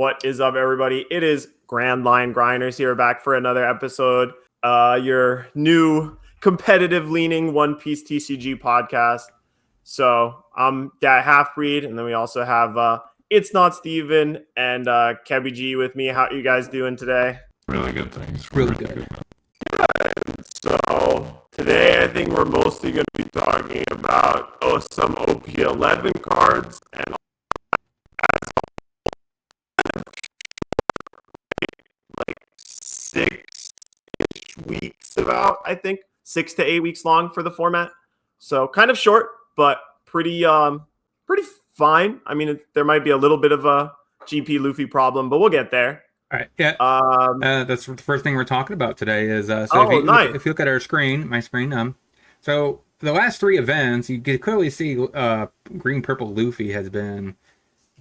What is up, everybody? It is Grand Line Grinders here, back for another episode. Your new competitive-leaning One Piece TCG podcast. So I'm that half-breed, and then we also have It's Not Steven and Kebby G with me. How are you guys doing today? Really good things. Really good. So today I think we're mostly going to be talking about some OP11 cards and like 6-ish weeks about, I think 6 to 8 weeks long for the format. So kind of short, but pretty fine. I mean, there might be a little bit of a GP Luffy problem, but we'll get there. All right. Yeah. That's the first thing we're talking about today is nice. If you look at our screen, my screen, so the last three events, you can clearly see green purple Luffy has been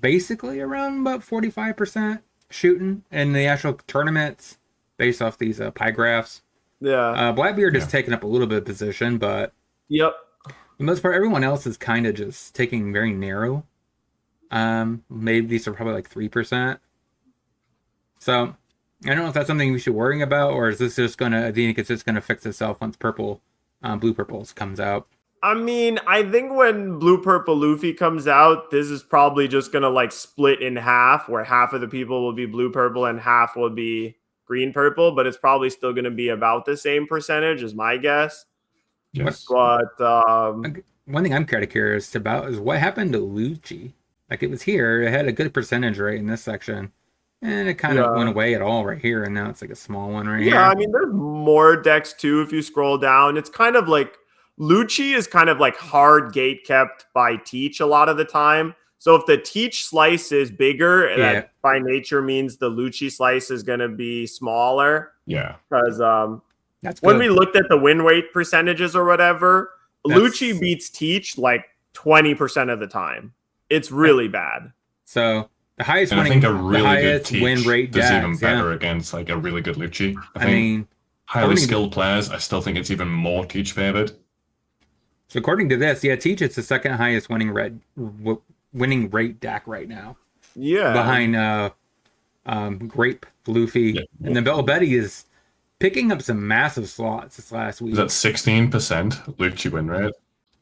basically around about 45% shooting in the actual tournaments based off these pie graphs. Yeah. Blackbeard is taking up a little bit of position, but yep. For the most part, everyone else is kind of just taking very narrow. Maybe these are probably like 3%. So I don't know if that's something we should worry about, or is this just gonna? I think it's just gonna fix itself once blue purples comes out. I mean, I think when blue purple Luffy comes out, this is probably just gonna like split in half, where half of the people will be blue purple and half will be green purple, but it's probably still gonna be about the same percentage, is my guess. Yes. But one thing I'm kind of curious about is what happened to Lucci. Like, it was here, it had a good percentage rate in this section, and it kind of went away at all right here, and now it's like a small one right here. Yeah, I mean, there's more decks too if you scroll down. It's kind of like Lucci is kind of like hard gate kept by Teach a lot of the time. So if the Teach slice is bigger, that by nature means the Lucci slice is going to be smaller. Yeah. Because that's when good. we looked at the win rate percentages or whatever, Lucci beats Teach like 20% of the time. It's really bad. So the highest and winning, I think a really good Teach win rate is decks, even better against like a really good Lucci. I think highly skilled players, I still think it's even more Teach favored. So according to this, Teach is the second highest winning rate deck right now. Yeah, behind Grape Luffy, and then Bell Betty is picking up some massive slots this last week. Is that 16% Lucci win rate?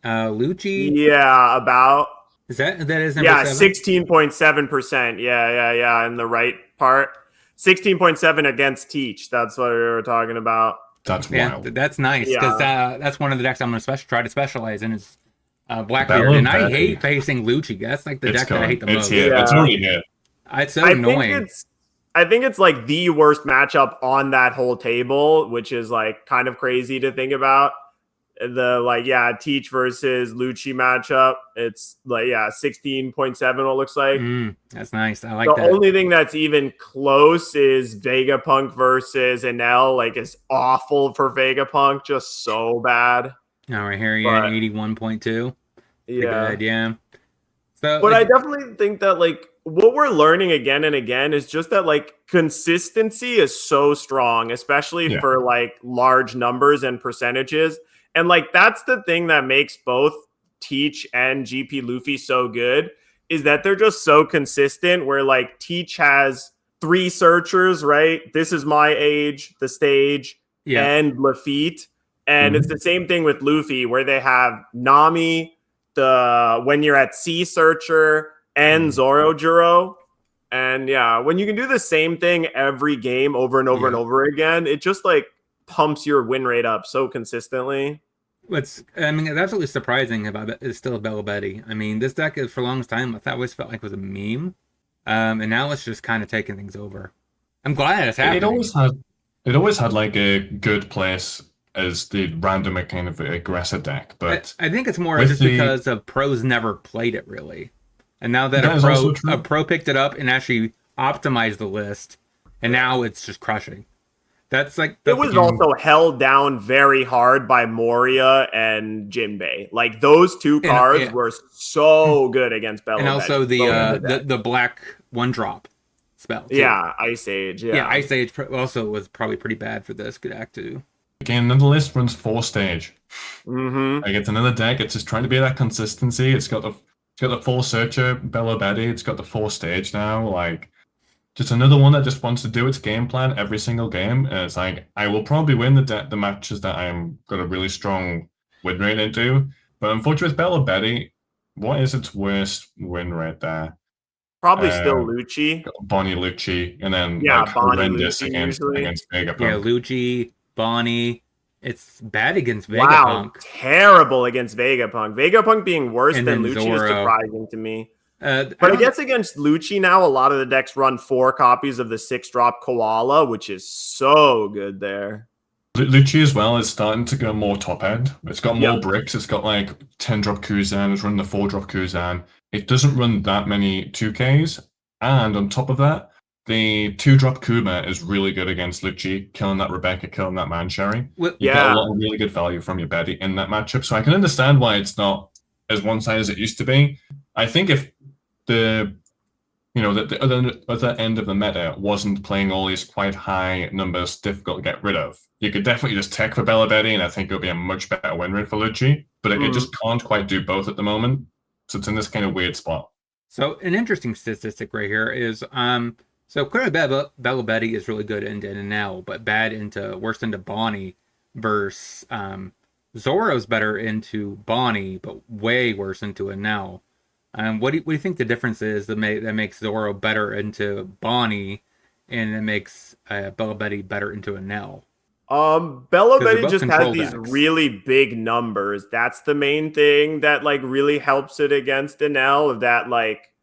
Lucci, about. Is that is number 16.7%. Yeah, in the right part. 16.7 against Teach. That's what we were talking about. That's wild. That's nice, because that's one of the decks I'm going to try to specialize in is Blackbeard. And I hate facing Lucci. That's like the deck that I hate the most. It's already here. It's so annoying. I think it's like the worst matchup on that whole table, which is like kind of crazy to think about. Teach versus Lucci matchup. It's like 16.7. What it looks like. That's nice. I like that. The only thing that's even close is Vegapunk versus Enel. Like, it's awful for Vegapunk, just so bad. Oh, right here you're at 81.2. Yeah. So, but I definitely think that like what we're learning again and again is just that like consistency is so strong, especially for like large numbers and percentages. And like that's the thing that makes both Teach and GP Luffy so good, is that they're just so consistent, where like Teach has 3 searchers, right? This is my age, the stage, and Lafitte. And it's the same thing with Luffy, where they have Nami, when you're at Sea Searcher, and Zorojuro. And when you can do the same thing every game over and over and over again, it just like pumps your win rate up so consistently. That's absolutely surprising about it is still Bella Betty. I mean, this deck is for the longest time I always felt like it was a meme, and now it's just kind of taking things over. I'm glad it's happening. It always had like a good place as the random kind of aggressor deck, but I think it's more just because of pros never played it really, and now that a pro picked it up and actually optimized the list, and now it's just crushing. It was also held down very hard by Moria and Jinbei. Like those two cards were so good against Bella. And also the black 1-drop spell. Too. Yeah, Ice Age. Yeah, Ice Age also was probably pretty bad for this deck too. Again, another list runs 4 stage. Mm-hmm. Like it's another deck. It's just trying to be that consistency. It's got the full searcher Bella Betty. It's got the 4 stage now. Like just another one that just wants to do its game plan every single game. And it's like, I will probably win the matches that I'm got a really strong win rate into. But unfortunately, with Bella Betty, what is its worst win rate there? Probably still Lucci. Bonnie Lucci, and then Yeah, like Bonnie horrendous Lucci against usually. Vegapunk. Yeah, Lucci, Bonnie. It's bad against Wow, Vegapunk. terrible against Vegapunk. Vegapunk being worse And than then Lucci is Zoro. surprising to me. But I guess against Lucci now, a lot of the decks run 4 copies of the 6-drop Koala, which is so good there. Lucci as well is starting to go more top end. It's got more Yep. bricks. It's got like 10-drop Kuzan. It's running the 4-drop Kuzan. It doesn't run that many 2Ks. And on top of that, the 2-drop Kuma is really good against Lucci, killing that Rebecca, killing that Mancherry. You get a lot of really good value from your Betty in that matchup. So I can understand why it's not as one-sided as it used to be. I think if the the other end of the meta wasn't playing all these quite high numbers, difficult to get rid of, you could definitely just tech for Bella Betty, and I think it would be a much better win rate for Lucci. But it just can't quite do both at the moment. So it's in this kind of weird spot. So an interesting statistic right here is so clearly Bella Betty is really good into NL, but bad into worse into Bonnie versus Zoro's better into Bonnie, but way worse into NL. What do you think the difference is that makes Zoro better into Bonnie, and it makes Bella Betty better into NL? Bella Betty just has these decks. really big numbers. That's the main thing that like really helps it against Enel. That like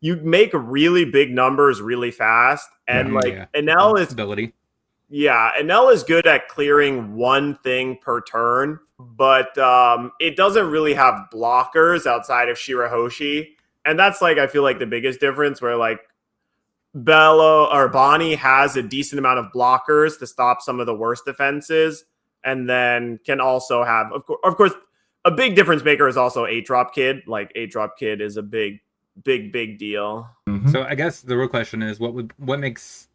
you make really big numbers really fast, and Enel is ability. Yeah, Enel is good at clearing one thing per turn, but it doesn't really have blockers outside of Shirahoshi, and that's like I feel like the biggest difference. Where like Bella or Bonnie has a decent amount of blockers to stop some of the worst defenses, and then can also have, of course, a big difference maker is also 8-drop Kid. Like 8-drop Kid is a big deal. Mm-hmm. So I guess the real question is, what makes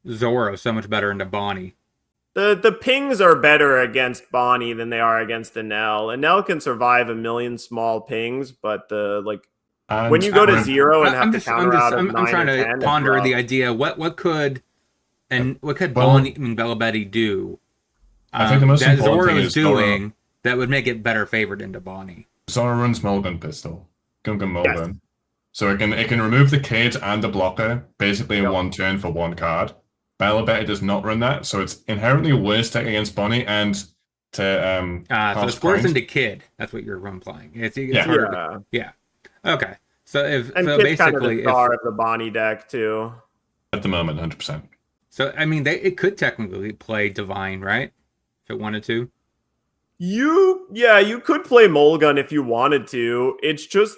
Zoro so much better into Bonnie? The pings are better against Bonnie than they are against Enel. Enel can survive a million small pings, but when you go to 0 and have to counter out of 9 I'm trying or to 10, ponder the idea. What could Bonnie and Bella Betty do? I think the most that important Zoro thing is doing that would make it better favored into Bonnie. Zoro runs Mulligan Pistol, Gungan Mulligan. Yes. So it can remove the cage and the blocker basically in one turn for one card. Bella Betty does not run that, so it's inherently a worse deck against Bonnie and to so it's worse into Kid. That's what you're implying. It's harder. Yeah. Okay. So Kid's basically kind of the star of the Bonnie deck too. At the moment, 100%. So I mean, it could technically play Divine, right? If it wanted to. You could play Mulligan if you wanted to. It's just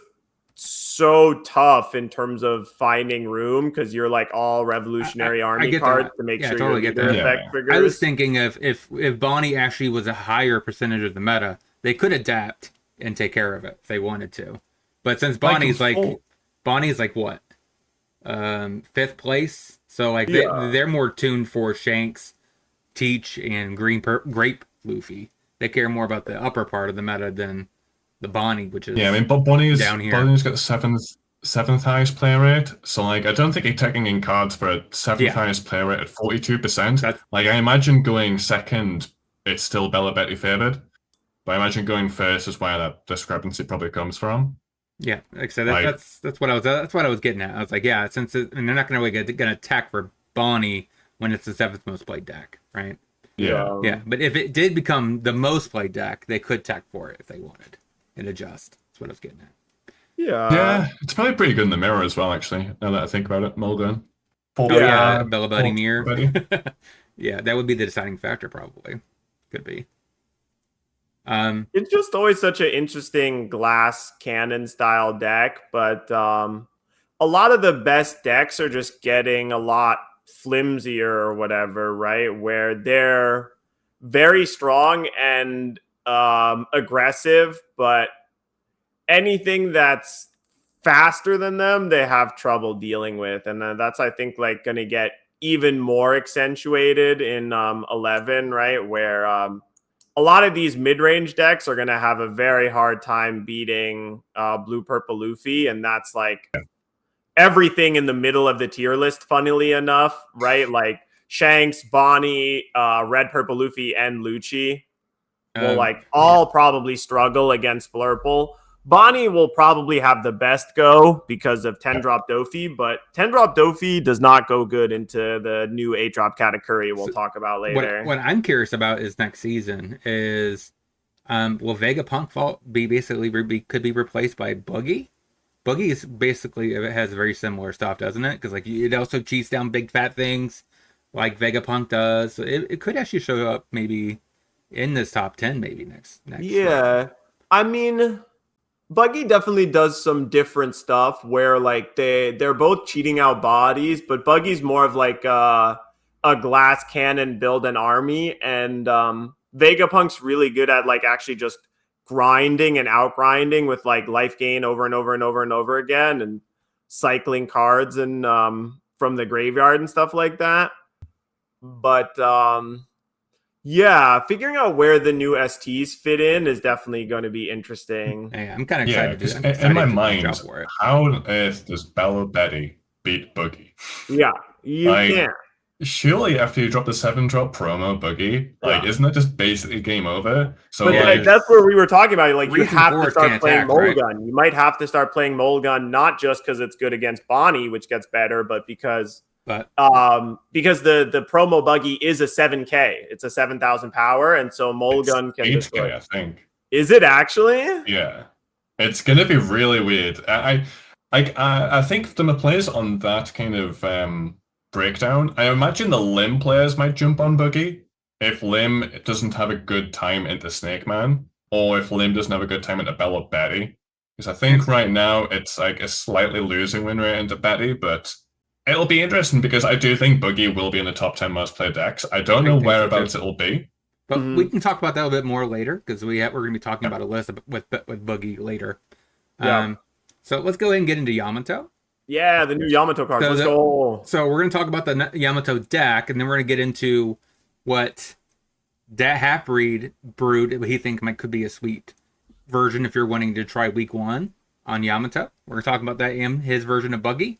so tough in terms of finding room because you're like all Revolutionary Army cards to make sure totally your leader effect triggers. I was thinking if Bonnie actually was a higher percentage of the meta, they could adapt and take care of it if they wanted to. But since Bonnie's like what, 5th place, so like they're more tuned for Shanks, Teach, and Grape Luffy. They care more about the upper part of the meta than the Bonnie, which is but Bonnie's down here. Bonnie's got the seventh highest player rate. So like I don't think he's taking in cards for a 7th highest player rate at 42%. Like I imagine going second, it's still Bella Betty favored. But I imagine going first is where that discrepancy probably comes from. Yeah, like I said, that's what I was getting at. I was like, yeah, and they're not going to attack for Bonnie when it's the 7th most played deck, right? Yeah. But if it did become the most played deck, they could attack for it if they wanted and adjust. That's what I was getting at. Yeah, it's probably pretty good in the mirror as well, actually. Now that I think about it, Mulligan. Bella Betty mirror. Yeah, that would be the deciding factor, probably. Could be. It's just always such an interesting glass cannon style deck, but a lot of the best decks are just getting a lot flimsier or whatever, right? Where they're very strong and aggressive, but anything that's faster than them, they have trouble dealing with, and that's I think like going to get even more accentuated in 11, right? Where a lot of these mid-range decks are going to have a very hard time beating Blue Purple Luffy, and that's like everything in the middle of the tier list, funnily enough, right? Like Shanks, Bonnie, Red, Purple, Luffy, and Lucci will like all probably struggle against Blurple. Bonnie will probably have the best go because of 10-drop Dofi, but 10-drop Dofi does not go good into the new 8-drop Katakuri we'll talk about later. What I'm curious about is next season is will Vegapunk could be replaced by Boogie? Boogie is basically, it has very similar stuff, doesn't it? Because like it also cheats down big fat things like Vegapunk does. So it could actually show up maybe in this top 10 maybe next. Yeah. I mean, Buggy definitely does some different stuff where like they're both cheating out bodies, but Buggy's more of like a glass cannon build an army, and Vegapunk's really good at like actually just grinding and out grinding with like life gain over and over and over and over again, and cycling cards and from the graveyard and stuff like that. But yeah, figuring out where the new STs fit in is definitely going to be interesting. Yeah, I'm kind of excited. Yeah, in my mind, how on earth does Bella Betty beat Boogie? Yeah, you can't. Surely after you drop the 7-drop promo Boogie, like, isn't that just basically game over? So but like that's where we were talking about. Like, you have to start playing Mulligan. Right? You might have to start playing Mulligan, not just because it's good against Bonnie, which gets better, but because the promo Buggy is a 7K. It's a 7,000 power, and so Mulligan can 8K, I think. Is it actually? Yeah, it's gonna be really weird. I think the players on that kind of breakdown, I imagine the Lim players might jump on Boogie if Lim doesn't have a good time into Snake Man, or if Lim doesn't have a good time into Bella Betty. Because I think right now it's like a slightly losing win rate into Betty, but it'll be interesting because I do think Boogie will be in the top 10 most played decks. I don't know whereabouts it'll be. But we can talk about that a little bit more later because we're going to be talking about a list with Boogie later. Yeah. So let's go ahead and get into Yamato. Yeah, the new Yamato cards. Let's go. So we're going to talk about the Yamato deck, and then we're going to get into what that half-breed brood he thinks could be a sweet version if you're wanting to try week 1 on Yamato. We're going to talk about that in his version of Buggy.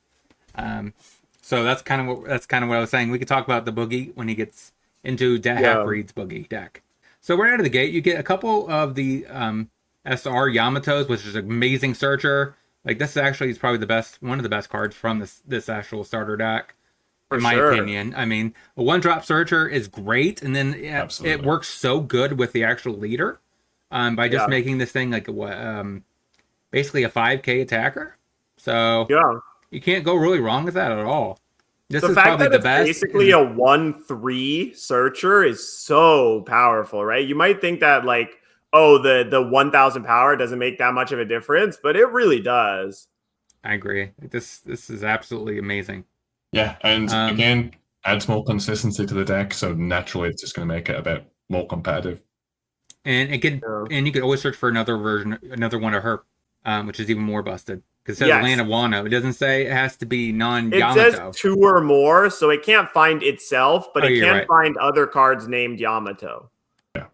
So that's kind of what I was saying. We could talk about the Boogie when he gets into half-breed's Boogie deck. So right out of the gate, you get a couple of the SR Yamatos, which is an amazing searcher. Like, this actually is probably one of the best cards from this actual starter deck, in my opinion. I mean, a 1-drop searcher is great, and then it works so good with the actual leader by just making this thing like basically a 5K attacker. So you can't go really wrong with that at all. This is probably the best. Basically a 1-3 searcher is so powerful, right? You might think that like, oh, the 1,000 power doesn't make that much of a difference, but it really does. I agree. This is absolutely amazing. Yeah, and again, adds more consistency to the deck, so naturally it's just going to make it a bit more competitive. And you could always search for another one of her, which is even more busted. Because it says Land of Wano. It doesn't say it has to be non-Yamato. It says 2 or more, so it can't find itself, but it can find other cards named Yamato.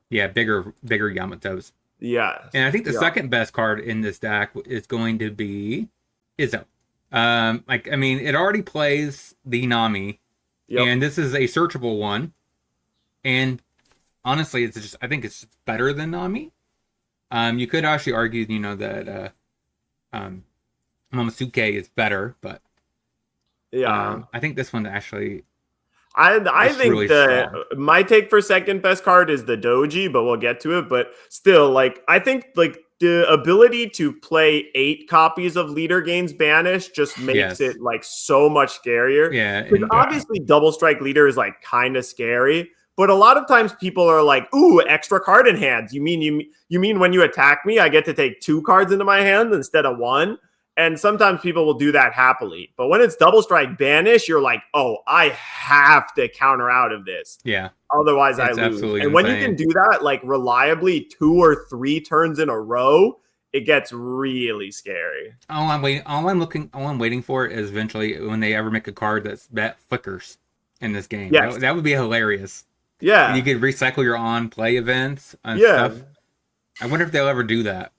Yeah, bigger Yamatos. Yeah. And I think the second best card in this deck is going to be Izzo. It already plays the Nami, and this is a searchable one. And honestly, I think it's better than Nami. You could actually argue, that Momosuke is better, but I think this one actually. I think really my take for second best card is the Doji, but we'll get to it. But still, like, I think like the ability to play 8 copies of Leader Gains Banish just makes it like so much scarier. Yeah, because obviously Double Strike Leader is like kind of scary, but a lot of times people are like, "Ooh, extra card in hand." You mean when you attack me, I get to take 2 cards into my hand instead of 1? And sometimes people will do that happily. But when it's Double Strike Banish, you're like, oh, I have to counter out of this. Yeah. Otherwise, I lose. And when you can do that, like, reliably 2 or 3 turns in a row, it gets really scary. All I'm waiting for is eventually when they ever make a card that flickers in this game. Yes. That would be hilarious. Yeah. And you could recycle your on-play events and stuff. I wonder if they'll ever do that.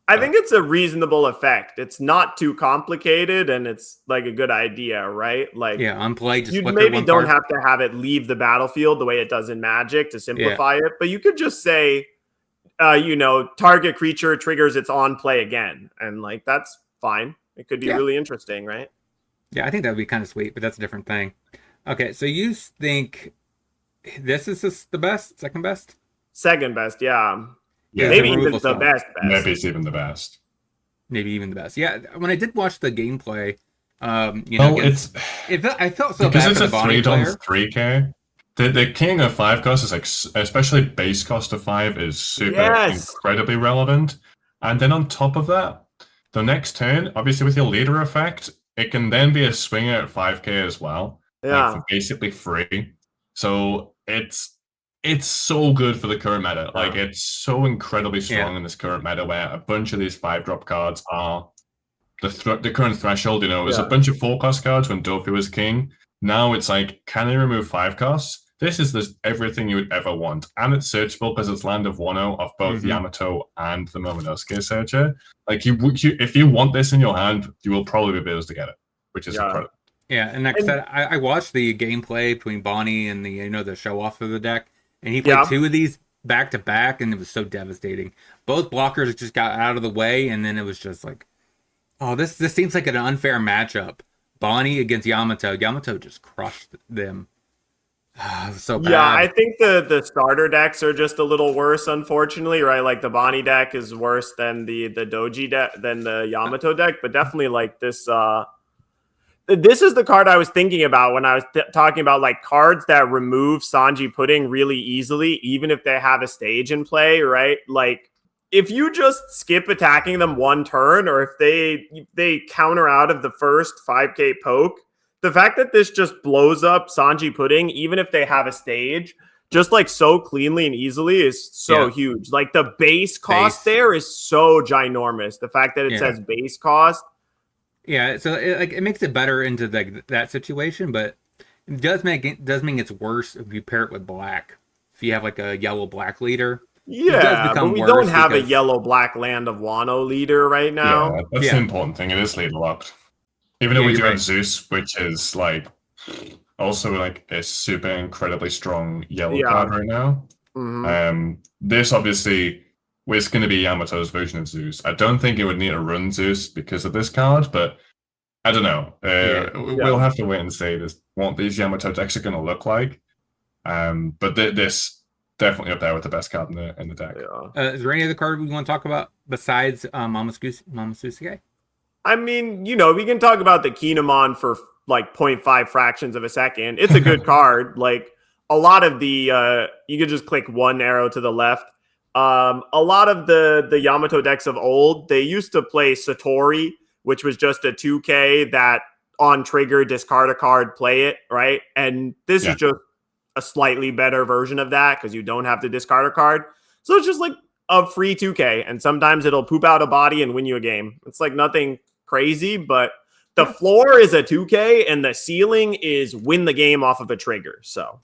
I think it's a reasonable effect. It's not too complicated, and it's like a good idea, right? Like, yeah, on play, just you flicker maybe one don't card. have to have it leave the battlefield the way it does in Magic to simplify it, but you could just say, target creature triggers its on play again, and like that's fine. It could be really interesting, right? Yeah, I think that would be kind of sweet, but that's a different thing. Okay, so you think this is the best, second best? Second best, yeah. Yeah, Maybe even the best. Maybe it's even the best. Maybe even the best. Yeah, when I did watch the gameplay, I felt so because bad it's for a the Bonnie player. 3-3K. The king of 5 cost is like, especially base cost of 5 is super incredibly relevant. And then on top of that, the next turn, obviously with your leader effect, it can then be a swinger at 5K as well. Yeah. Like for basically free. So it's so good for the current meta. Like it's so incredibly strong in this current meta where a bunch of these 5-drop cards are the current threshold. It was a bunch of 4-cost cards when Dofi was king. Now it's like, can I remove 5 costs? This is everything you would ever want. And it's searchable because it's Land of Wano of both Yamato and the Momonosuke Searcher. Like, if you want this in your hand, you will probably be able to get it, which is incredible. Yeah, and like I said, I watched the gameplay between Bonnie and the show off of the deck, and he played 2 of these back to back, and it was so devastating. Both blockers just got out of the way, and then it was just like, oh, this seems like an unfair matchup. Bonnie against Yamato. Yamato just crushed them. So bad. Yeah, I think the starter decks are just a little worse, unfortunately, right? Like the Bonnie deck is worse than the Doji deck, than the Yamato deck, but definitely like this is the card I was thinking about when I was talking about like cards that remove Sanji Pudding really easily, even if they have a stage in play, right? Like if you just skip attacking them one turn, or if they counter out of the first 5K poke, the fact that this just blows up Sanji Pudding, even if they have a stage, just like so cleanly and easily is so huge. Like the base cost there is so ginormous. The fact that it says base cost. Yeah, so it makes it better into that situation, but it does mean it's worse if you pair it with black. If you have like a yellow-black leader. Yeah, but we don't have a yellow-black Land of Wano leader right now. Yeah, that's the important thing. It is leader locked. Even though we do have Zeus, which is like also like a super incredibly strong yellow card right now. This obviously is going to be Yamato's version of Zeus. I don't think it would need to run Zeus because of this card, but I don't know. We'll have to wait and see what these Yamato decks are going to look like. But this definitely up there with the best card in the deck. Is there any other card we want to talk about besides Momonosuke? I mean, we can talk about the Kinemon for like 0.5 fractions of a second. It's a good card. Like a lot of the, you could just click one arrow to the left. A lot of the Yamato decks of old, they used to play Satori, which was just a 2K that on trigger, discard a card, play it, right? And this is just a slightly better version of that because you don't have to discard a card. So it's just like a free 2K, and sometimes it'll poop out a body and win you a game. It's like nothing crazy, but the floor is a 2K and the ceiling is win the game off of a trigger. So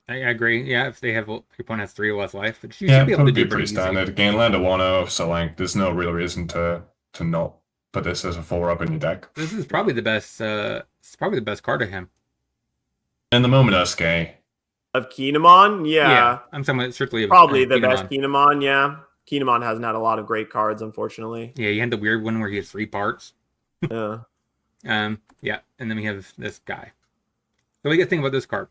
I agree. Yeah, if they have your opponent has 3 or less life, but you should be able to do pretty standard. Again, Land of Wano, so like there's no real reason to not put this as a 4-up in your deck. This is probably the best. It's probably the best card of him. And the Momonosuke of Kinemon, I'm talking strictly probably the best Kinemon. Yeah, Kinemon hasn't had a lot of great cards, unfortunately. Yeah, you had the weird one where he has 3 parts. Yeah. And then we have this guy. So what do you guys think about this card?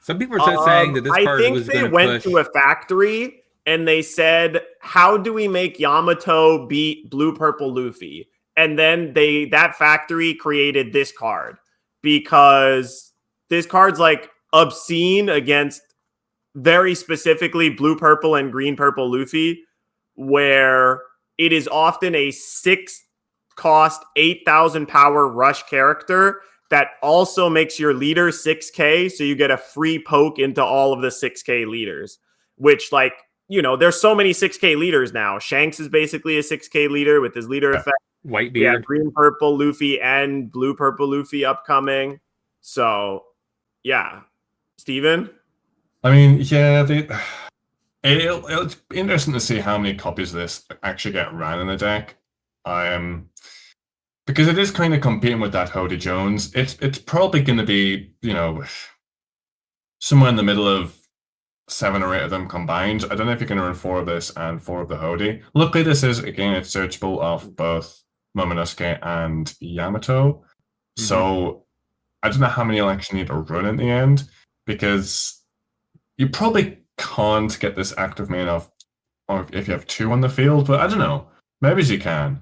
Some people are saying that this card was going to push. I think they went to a factory and they said, how do we make Yamato beat Blue Purple Luffy? And then that factory created this card because this card's like obscene against very specifically Blue Purple and Green Purple Luffy, where it is often a 6-cost, 8,000 power rush character that also makes your leader 6K, so you get a free poke into all of the 6K leaders, which like, there's so many 6K leaders now. Shanks is basically a 6K leader with his leader effect. Whitebeard. Yeah, Green Purple Luffy and Blue Purple Luffy upcoming. So, yeah. Steven? I mean, It's interesting to see how many copies of this actually get ran in the deck. Because it is kind of competing with that Hody Jones. It's probably going to be, somewhere in the middle of 7 or 8 of them combined. I don't know if you're going to run 4 of this and 4 of the Hody. Luckily, this is, again, it's searchable off both Momonosuke and Yamato. So I don't know how many you'll actually need to run in the end, because you probably can't get this active main off or if you have 2 on the field, but I don't know. Maybe you can.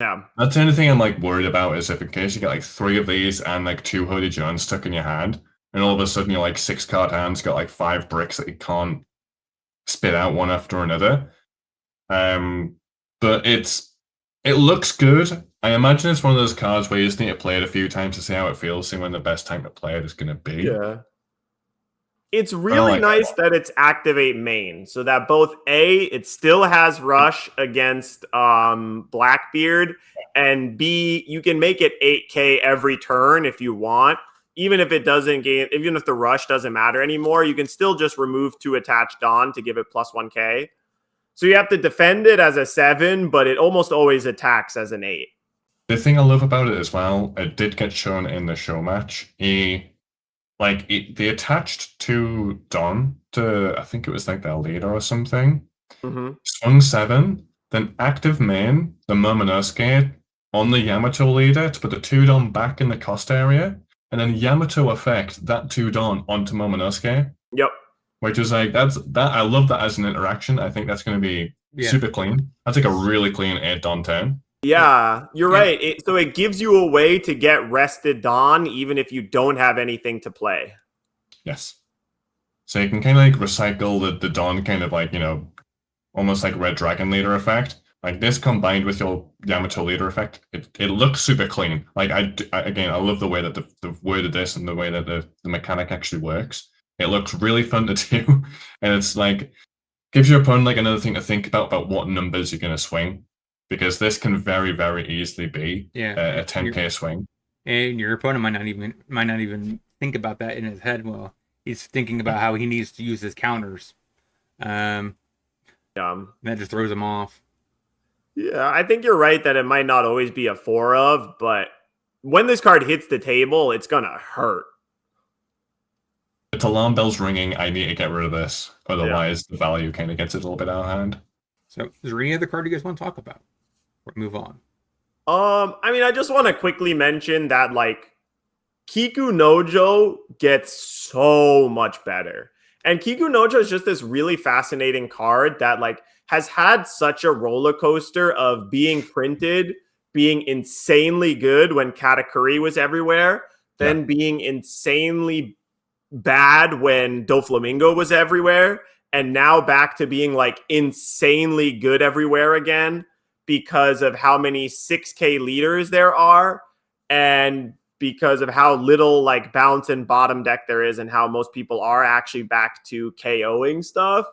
Yeah. That's the only thing I'm worried about, is if in case you get 3 of these and 2 Hody Jones stuck in your hand, and all of a sudden your 6-card hand's got 5 bricks that you can't spit out one after another. But it looks good. I imagine it's one of those cards where you just need to play it a few times to see how it feels, see when the best time to play it is going to be. Yeah. It's really nice that it's activate main, so that both it still has rush against Blackbeard, and B, you can make it 8k every turn if you want. Even if it doesn't gain, even if the rush doesn't matter anymore, you can still just remove 2 attached on to give it plus 1k. So you have to defend it as a 7, but it almost always attacks as an 8. The thing I love about it as well, it did get shown in the show match. They attached to Don to, I think it was their leader or something. Swung 7, then active main the Momonosuke on the Yamato leader to put the 2 Don back in the cost area, and then Yamato effect that 2 Don onto Momonosuke. Yep. Which is I love that as an interaction. I think that's going to be super clean. That's a really clean 8 Don turn. Yeah, you're right. So it gives you a way to get rested Don even if you don't have anything to play. Yes. So you can kind of recycle the Don kind of almost like Red Dragon leader effect. This combined with your Yamato leader effect, it looks super clean. I love the way that they've worded this and the way that the mechanic actually works. It looks really fun to do, and it's gives your opponent another thing to think about what numbers you're going to swing, because this can very, very easily be a 10k swing. And your opponent might not even think about that in his head. Well, he's thinking about how he needs to use his counters. That just throws him off. Yeah, I think you're right that it might not always be a 4 of, but when this card hits the table, it's gonna hurt. It's alarm bells ringing. I need to get rid of this, otherwise the value kind of gets it a little bit out of hand. So, is there any other card you guys want to talk about? Or move on? I just want to quickly mention that Kiku Nojo gets so much better. And Kiku Nojo is just this really fascinating card that has had such a roller coaster of being printed, being insanely good when Katakuri was everywhere, then being insanely bad when Doflamingo was everywhere, and now back to being insanely good everywhere again because of how many 6k leaders there are, and because of how little bounce and bottom deck there is, and how most people are actually back to KOing stuff.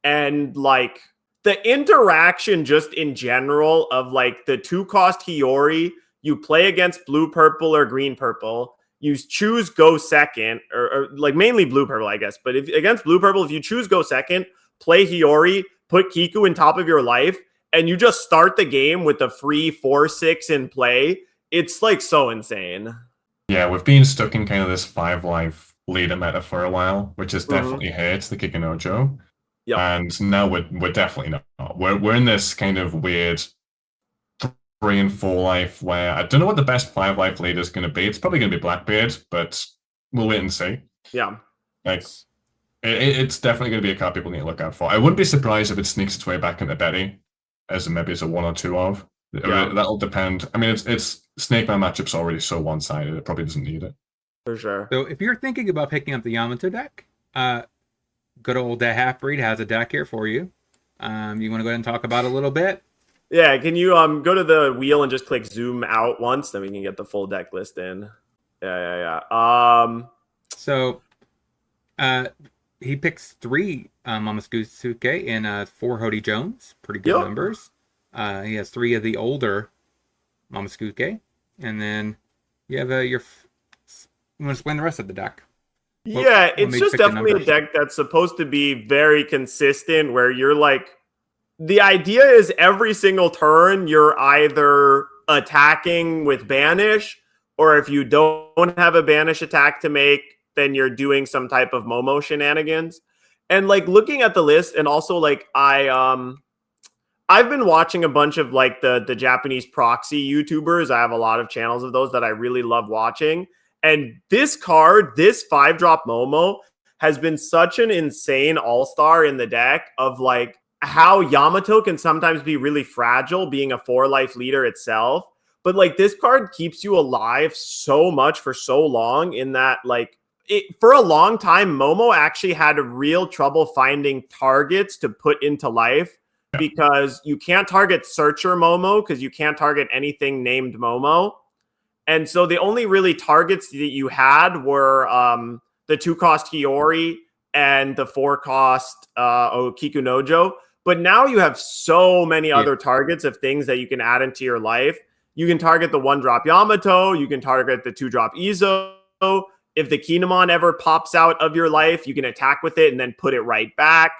And the interaction just in general of the 2-cost Hiyori, you play against blue purple or green purple, you choose go second, or mainly blue purple, I guess. But if against blue purple, if you choose go second, play Hiyori, put Kiku in top of your life, and you just start the game with a free 4/6 in play, it's so insane. Yeah, we've been stuck in kind of this 5-life leader meta for a while, which has definitely hurt the Kiku Nojo. Yep. And now we're definitely not. We're in this kind of weird 3 and 4 life where I don't know what the best 5-life leader is going to be. It's probably going to be Blackbeard, but we'll wait and see. Yeah. It's definitely going to be a card people need to look out for. I wouldn't be surprised if it sneaks its way back into Betty, maybe as a 1 or 2 of. Yeah. That'll depend. I mean, it's Snake Man matchup's already so one-sided, it probably doesn't need it. For sure. So if you're thinking about picking up the Yamato deck, good old Half-Breed has a deck here for you. You want to go ahead and talk about it a little bit? Yeah, can you go to the wheel and just click zoom out once, then we can get the full deck list in. Yeah. So he picks 3 Momonosuke and 4 Hody Jones. Pretty good numbers. He has 3 of the older Momonosuke. And then you have you want to explain the rest of the deck? Yeah, what it's made you just pick the definitely a numbers? deck that's supposed to be very consistent where you're like, the idea is every single turn you're either attacking with banish, or if you don't have a banish attack to make, then you're doing some type of Momo shenanigans. And like looking at the list, and also like I've been watching a bunch of like the Japanese proxy YouTubers. I have a lot of channels of those that I really love watching. And this card, this 5-drop Momo, has been such an insane all-star in the deck of like how Yamato can sometimes be really fragile, being a 4-life leader itself. But like this card keeps you alive so much for so long, in that like for a long time, Momo actually had real trouble finding targets to put into life, because you can't target Searcher Momo because you can't target anything named Momo. And so the only really targets that you had were the 2-cost Hiyori and the 4-cost Kikunojo. But now you have so many other targets of things that you can add into your life. You can target the 1-drop Yamato. You can target the 2-drop Izo. If the Kinemon ever pops out of your life, you can attack with it and then put it right back.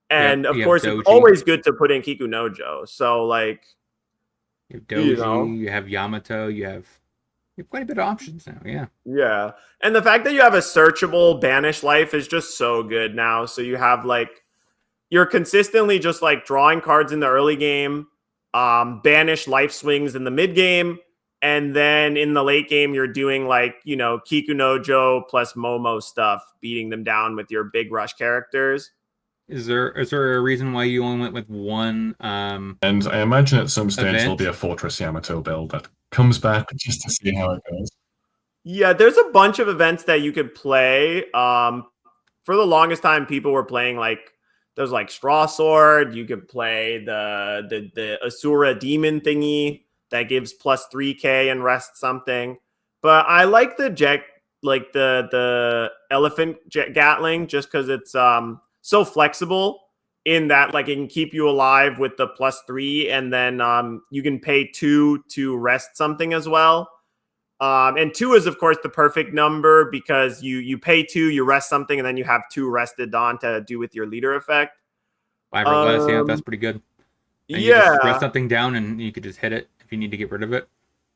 And of course, it's always good to put in Kikunojo. So like, you have Doji, you have Yamato, you have quite a bit of options now. Yeah. And the fact that you have a searchable banish life is just so good now. So you have like, you're consistently just like drawing cards in the early game, banish life swings in the mid game, and then in the late game you're doing like, Kikunojo plus Momo stuff, beating them down with your big rush characters. Is there a reason why you only went with one? And I imagine at some stage there'll be a Fortress Yamato build that comes back just to see how it goes. Yeah, there's a bunch of events that you could play. For the longest time, people were playing like there's like Straw Sword. You could play the Asura Demon thingy that gives plus 3k and rest something. But I like the the Elephant Gatling, just because it's so flexible in that like it can keep you alive with the +3, and then you can pay 2 to rest something as well. And 2 is of course the perfect number, because you pay 2, you rest something, and then you have 2 rested on to do with your leader effect. 5 or less, yeah, that's pretty good. And you just rest something down and you could just hit it if you need to get rid of it.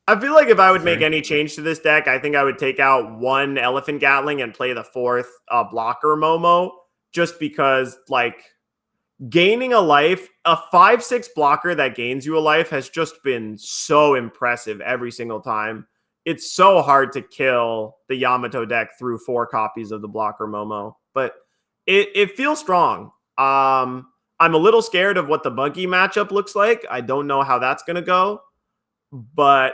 I feel like if I would make any change to this deck, I think I would take out 1 Elephant Gatling and play the 4th blocker Momo, just because like gaining a life, a 5/6 blocker that gains you a life has just been so impressive every single time. It's so hard to kill the Yamato deck through 4 copies of the blocker Momo, but it feels strong. I'm a little scared of what the buggy matchup looks like. I don't know how that's going to go, but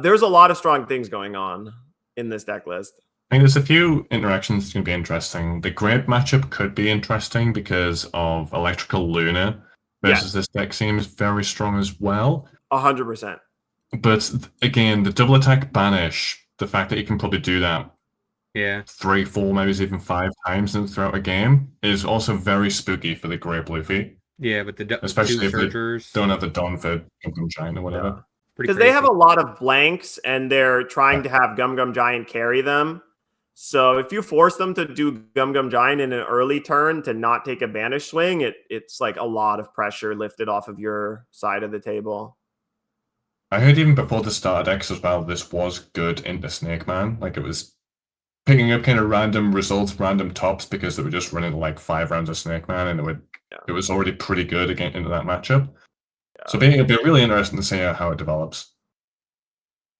there's a lot of strong things going on in this deck list. I think there's a few interactions that can be interesting. The Grape matchup could be interesting because of Electrical Luna versus this deck seems very strong as well. 100%. But again, the double attack banish, the fact that you can probably do that 3, 4, maybe even 5 times throughout a game is also very spooky for the Grape Luffy. Yeah, but especially if they don't have the Dawn for Gum Gum Giant or whatever. Because they have a lot of blanks and they're trying to have Gum Gum Giant carry them. So if you force them to do Gum Gum Giant in an early turn to not take a banish swing, it's like a lot of pressure lifted off of your side of the table. I heard even before the starter decks as well, this was good into Snake Man. Like it was picking up kind of random results, random tops, because they were just running like 5 rounds of Snake Man, and it was already pretty good again into that matchup. So it'll be really interesting to see how it develops.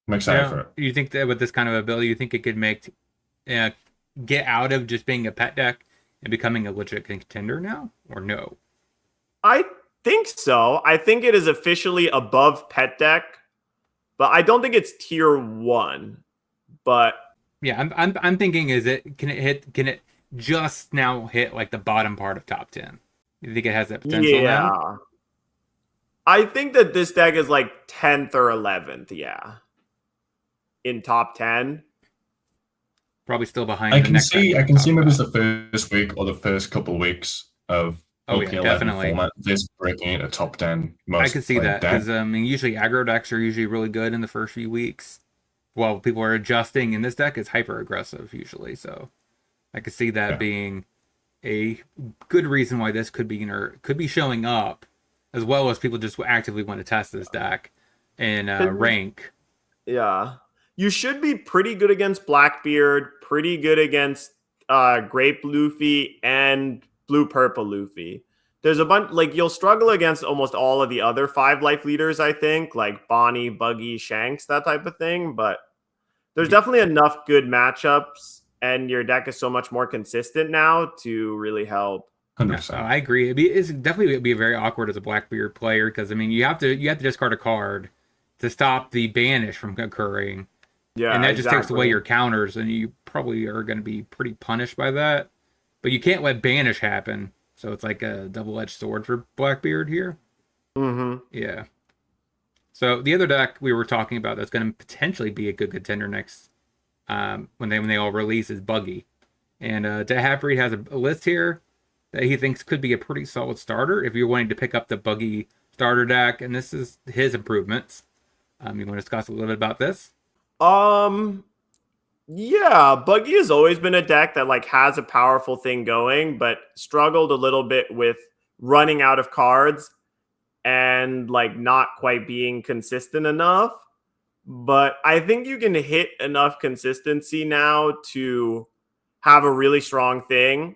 I'm excited for it. You think that with this kind of ability, you think it could make get out of just being a pet deck and becoming a legit contender now, or no? I think so. I think it is officially above pet deck, but I don't think it's tier 1. But yeah, I'm thinking, can it just now hit like the bottom part of top 10? You think it has that potential now? I think that this deck is like 10th or 11th, in top 10. Probably still behind. I can see maybe it's the first week or the first couple of weeks of definitely format. This breaking into top 10. I can see that because usually aggro decks are usually really good in the first few weeks. While people are adjusting, in this deck it's hyper aggressive usually. So I could see that being a good reason why this could be showing up, as well as people just actively want to test this deck in rank. Yeah. You should be pretty good against Blackbeard, pretty good against Grape Luffy and Blue Purple Luffy. There's a bunch, like, you'll struggle against almost all of the other 5 life leaders, I think, like Bonnie, Buggy, Shanks, that type of thing. But there's definitely enough good matchups, and your deck is so much more consistent now to really help. 100%. I agree. It's definitely be very awkward as a Blackbeard player because I mean you have to discard a card to stop the banish from occurring. Yeah, and that just takes away your counters, and you probably are going to be pretty punished by that. But you can't let banish happen, so it's like a double-edged sword for Blackbeard here. Mm-hmm. Yeah. So the other deck we were talking about that's going to potentially be a good contender next, when they all release, is Buggy, and DeHavery has a list here that he thinks could be a pretty solid starter if you're wanting to pick up the Buggy starter deck, and this is his improvements. You want to discuss a little bit about this? Yeah, Buggy has always been a deck that like has a powerful thing going, but struggled a little bit with running out of cards and like not quite being consistent enough. But I think you can hit enough consistency now to have a really strong thing.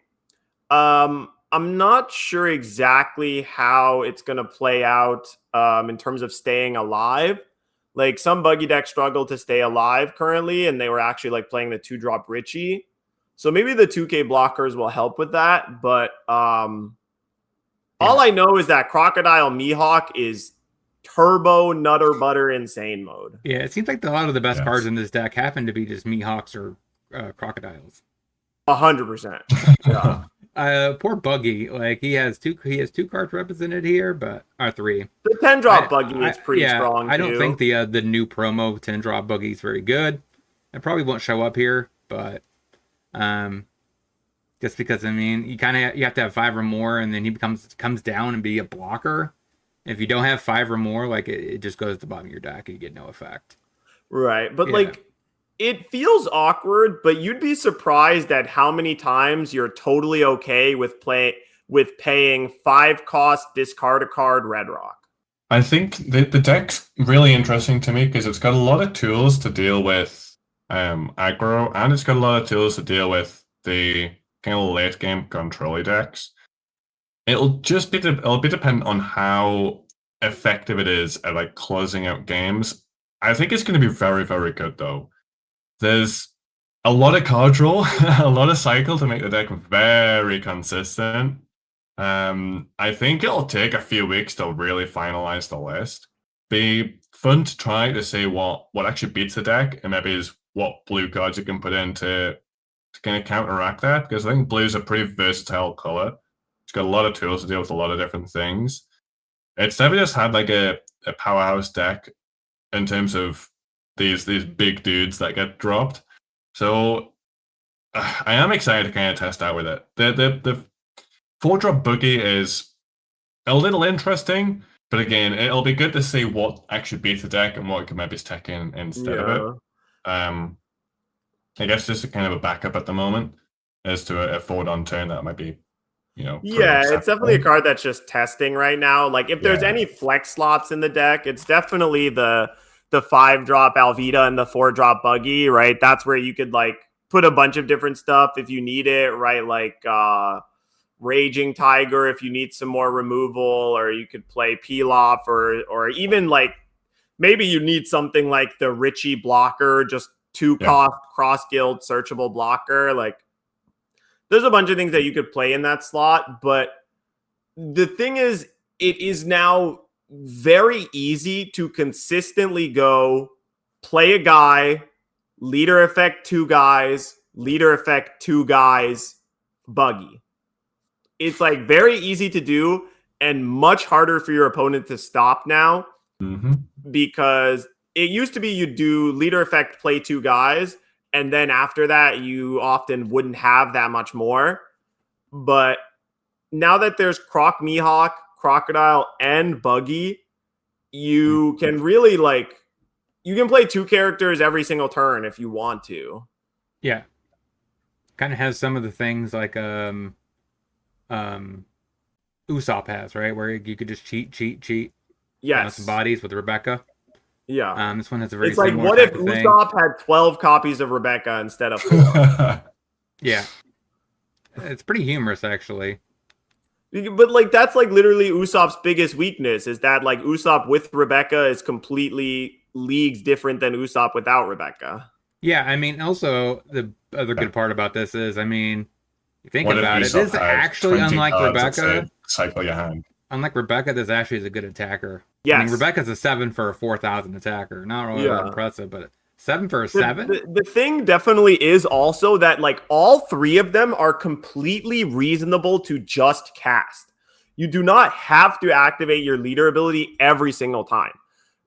I'm not sure exactly how it's going to play out in terms of staying alive. Like some Buggy decks struggle to stay alive currently, and they were actually like playing the 2-drop Richie. So maybe the 2K blockers will help with that. But all I know is that Crocodile Mihawk is turbo nutter butter insane mode. Yeah, it seems like a lot of the best cards in this deck happen to be just Mihawks or Crocodiles. 100%. Yeah. Poor Buggy. Like he has two cards represented here, but three. The 10-drop Buggy is pretty strong. I don't think the new promo 10-drop Buggy is very good. It probably won't show up here, but just because I mean you have to have 5 or more, and then he comes down and be a blocker. If you don't have 5 or more, like it just goes to the bottom of your deck and you get no effect. Right, but like it feels awkward, but you'd be surprised at how many times you're totally okay with paying 5 cost, discard a card, Red Rock. I think the deck's really interesting to me because it's got a lot of tools to deal with aggro, and it's got a lot of tools to deal with the kind of late game control decks. It'll be dependent on how effective it is at like closing out games. I think it's going to be very, very good though. There's a lot of card draw, a lot of cycle to make the deck very consistent. I think it'll take a few weeks to really finalize the list. Be fun to try to see what actually beats the deck, and maybe is what blue cards you can put in to kind of counteract that, because I think blue's a pretty versatile color. It's got a lot of tools to deal with a lot of different things. It's never just had like a powerhouse deck in terms of these big dudes that get dropped. So I am excited to kind of test out with it. The 4-drop Boogie is a little interesting, but again, it'll be good to see what actually beats the deck and what it can maybe stick in instead of it. I guess just a kind of a backup at the moment as to a forward on turn that might be, it's definitely a card that's just testing right now. Like if there's any flex slots in the deck, it's definitely the 5-drop Alvita and the 4-drop Buggy, right? That's where you could like put a bunch of different stuff if you need it, right? Like Raging Tiger if you need some more removal, or you could play Pilaf, or even like maybe you need something like the Richie blocker, just 2-cost cross guild searchable blocker. Like there's a bunch of things that you could play in that slot, but the thing is, it is now very easy to consistently go play a guy, leader effect 2 guys, leader effect 2 guys, Buggy. It's like very easy to do and much harder for your opponent to stop now, because it used to be you do leader effect, play 2 guys, and then after that you often wouldn't have that much more. But now that there's Croc Mihawk, Crocodile, and Buggy, you can really like you can play 2 characters every single turn if you want to. Yeah. Kind of has some of the things like Usopp has, right? Where you could just cheat. Yes. Some bodies with Rebecca. Yeah. This one has a very It's like, similar what if type of thing. Usopp had 12 copies of Rebecca instead of 4? Yeah. It's pretty humorous, actually. But like that's like literally Usopp's biggest weakness is that like Usopp with Rebecca is completely leagues different than Usopp without Rebecca. Yeah, I mean, also the other good part about this is, I mean, you think What about if it, Usopp this is had actually 20 unlike cards that Rebecca. said, cycle your hand. Unlike Rebecca, this actually is a good attacker. Yes. I mean, Rebecca's a 7 for a 4,000 attacker. Not really that impressive, but 7 for a 7? The thing definitely is also that like all 3 of them are completely reasonable to just cast. You do not have to activate your leader ability every single time,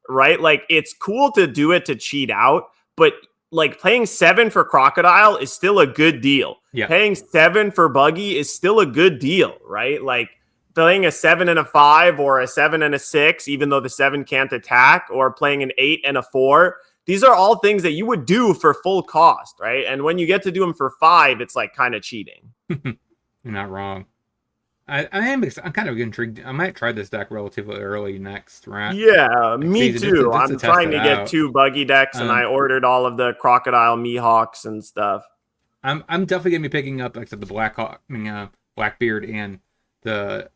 right? Like it's cool to do it to cheat out, but like paying 7 for Crocodile is still a good deal. Yeah. Paying 7 for Buggy is still a good deal, right? Like playing a 7 and a 5 or a 7 and a 6, even though the 7 can't attack, or playing an 8 and a 4. These are all things that you would do for full cost, right? And when you get to do them for 5, it's like kind of cheating. You're not wrong. I'm kind of intrigued. I might try this deck relatively early next round. Yeah, me too. I'm trying to get 2 Buggy decks, and I ordered all of the Crocodile Mihawks and stuff. I'm definitely gonna be picking up, like I said, the Blackbeard and the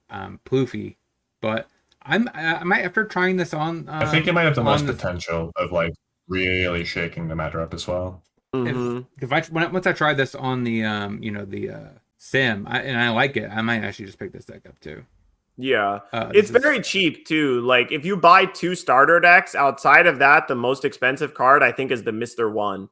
Ploofy, but I might, after trying this on. I think it might have the most potential of like really shaking the meta up as well. Once I tried this on the sim, and I like it, I might actually just pick this deck up too. Yeah, it's very cheap too. Like if you buy 2 starter decks, outside of that, the most expensive card I think is the Mr. 1.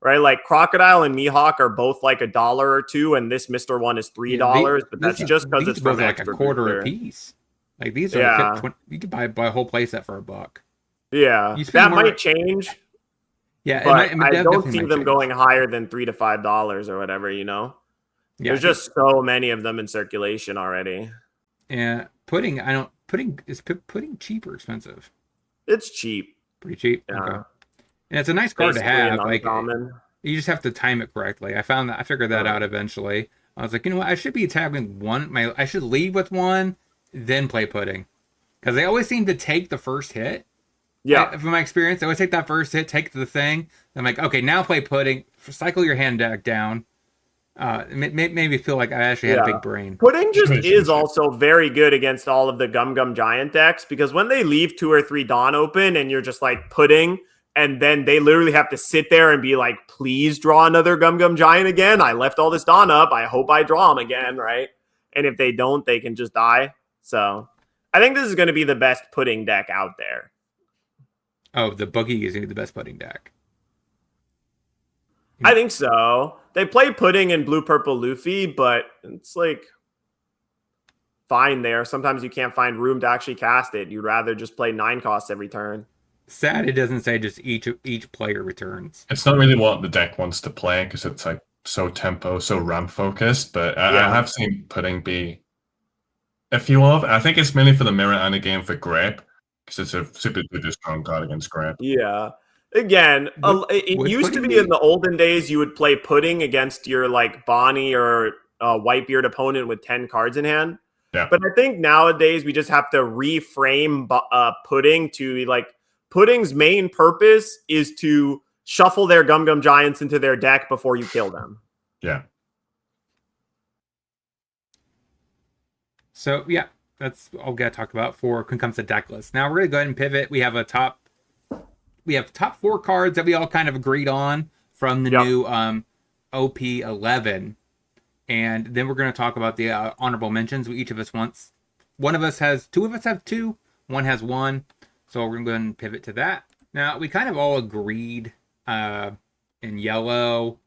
Right, like Crocodile and Mihawk are both like $1 or $2, and this Mr. 1 is $3. But that's just because it's from like a quarter a piece. Like these are you could buy a whole playset for $1. Yeah, that might change. Yeah, but I don't see them going higher than $3 to $5 or whatever. Yeah, there's just so many of them in circulation already. Yeah, pudding is pudding cheap or expensive? It's cheap. Pretty cheap. Yeah. Okay. And it's a nice card to have. Like you just have to time it correctly. I figured that out eventually. I was like, you know what? I should be attacking one. I should lead with one, then play pudding, because they always seem to take the first hit. Yeah. From my experience, they always take that first hit, take the thing. I'm like, okay, now play pudding. Cycle your hand deck down. It made me feel like I actually had a big brain. Pudding just is also very good against all of the Gum Gum Giant decks, because when they leave 2 or 3 Dawn open and you're just like pudding, and then they literally have to sit there and be like, please draw another Gum Gum Giant again. I left all this Dawn up. I hope I draw them again, right? And if they don't, they can just die. So I think this is going to be the best pudding deck out there. Oh, the Buggy is going to be the best pudding deck. I think so. They play pudding in Blue Purple Luffy, but it's like fine there. Sometimes you can't find room to actually cast it. You'd rather just play 9 costs every turn. Sad it doesn't say just each player returns. It's not really what the deck wants to play, because it's like so tempo, so ramp focused. But I have seen pudding be a few of. I think it's mainly for the mirror and a game for Grape, because it's a super strong card against Grape. Yeah. Again, it used to be in the olden days you would play pudding against your like Bonnie or Whitebeard opponent with 10 cards in hand. Yeah. But I think nowadays we just have to reframe pudding to like pudding's main purpose is to shuffle their Gum Gum Giants into their deck before you kill them. Yeah. So yeah, that's all we got to talk about for when it comes to deck list. Now we're gonna go ahead and pivot. We have top 4 cards that we all kind of agreed on from the new OP11, and then we're gonna talk about the honorable mentions. Each of us wants. One of us has 2. Of us have 2. One has 1. So we're going to pivot to that. Now, we kind of all agreed in yellow.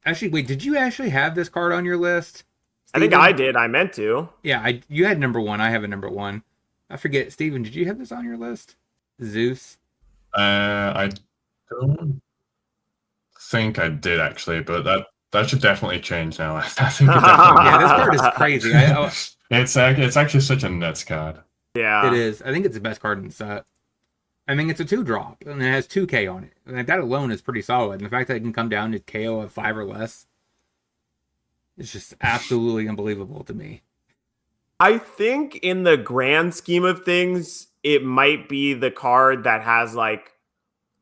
Actually, wait, did you actually have this card on your list, Steven? I think I did. I meant to. Yeah, you had number 1. I have a number 1. I forget. Steven, did you have this on your list? Zeus? I don't think I did, actually, but that should definitely change now. I think it definitely yeah, this card is crazy. It's actually such a nuts card. Yeah, it is. I think it's the best card in the set. I mean, it's a 2-drop, and it has 2K on it. Like, that alone is pretty solid. And the fact that it can come down to KO of 5 or less, is just absolutely unbelievable to me. I think in the grand scheme of things, it might be the card that has like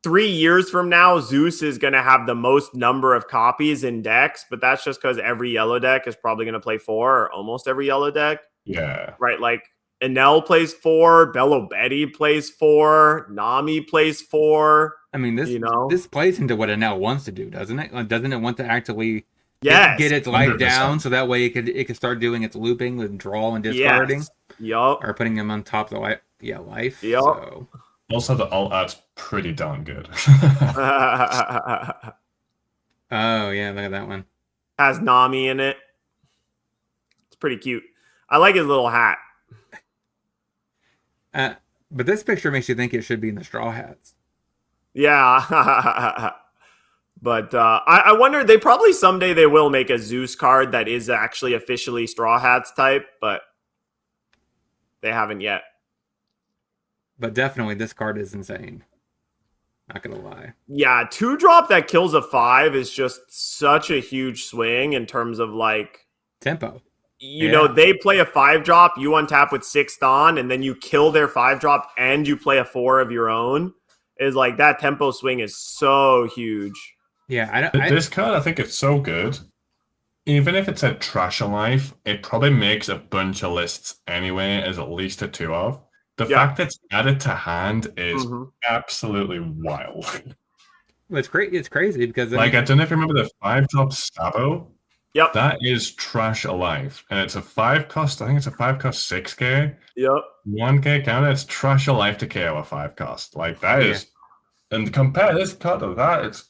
3 years from now, Zeus is going to have the most number of copies in decks, but that's just because every yellow deck is probably going to play 4, or almost every yellow deck. Yeah. Right? Like Enel plays 4, Bello Betty plays 4, Nami plays 4. I mean, this plays into what Enel wants to do, doesn't it? Like, doesn't it want to actually get its life 100%. down so that way it could start doing its looping with draw and discarding? Yes. Yup. Or putting them on top of the life. Yeah, life. Yup. So. Also, the alt art's pretty darn good. Oh, yeah, look at that one. Has Nami in it. It's pretty cute. I like his little hat. But this picture makes you think it should be in the Straw Hats. Yeah. But I wonder, they probably someday they will make a Zeus card that is actually officially Straw Hats type, but they haven't yet. But definitely this card is insane. Not gonna lie. Yeah, 2-drop that kills a 5 is just such a huge swing in terms of like tempo. You know, they play a 5-drop, you untap with 6th on, and then you kill their 5-drop and you play a 4 of your own. Is like that tempo swing is so huge. Yeah, this card, I think it's so good. Even if it's a Trash Alive, it probably makes a bunch of lists anyway, as at least a 2 of. The fact that it's added to hand is absolutely wild. Well, it's great. It's crazy because I don't know if you remember the 5-drop Sabo. Yep. That is Trash Alive. And it's a 5-cost, I think it's a 5-cost 6k. Yep. 1k counter, it's Trash Alive to KO a 5-cost. Like, that is... And compare this card to that, it's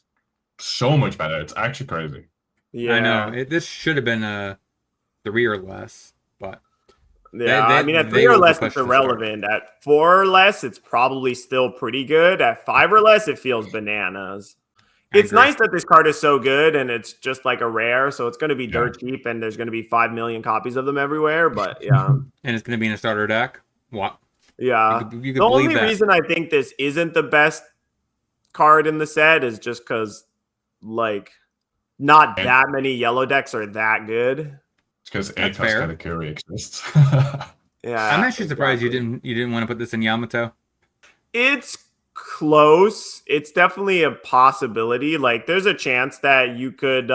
so much better. It's actually crazy. Yeah. I know. This should have been 3 or less, but... Yeah, I mean, at 3 or less, it's irrelevant. At 4 or less, it's probably still pretty good. At 5 or less, it feels bananas. It's nice that this card is so good, and it's just like a rare, so it's going to be dirt cheap, and there's going to be 5 million copies of them everywhere, but yeah. And it's going to be in a starter deck? What? Yeah. You could the only reason I think this isn't the best card in the set is just because, like, not that many yellow decks are that good. It's because A-Cost Katakuri exists. Yeah, I'm actually surprised you didn't want to put this in Yamato. It's close. It's definitely a possibility. Like, there's a chance that you could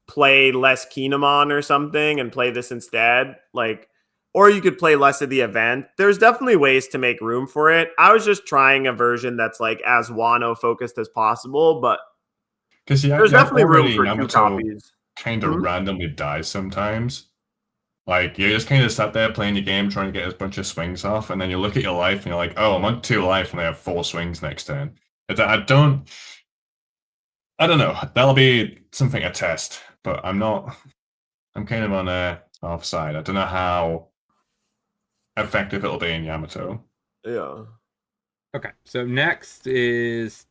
play less Kinemon or something and play this instead. Like, or you could play less of the event. There's definitely ways to make room for it. I was just trying a version that's like as Wano focused as possible, but because there's definitely room for Yamato 2 copies. Kind of randomly dies sometimes. Like, you just kind of sat there playing your game, trying to get a bunch of swings off, and then you look at your life and you're like, oh, I'm on 2 life, and I have 4 swings next turn. I don't know. That'll be something to test, but I'm kind of on a offside. I don't know how effective it'll be in Yamato. Yeah. Okay, so next is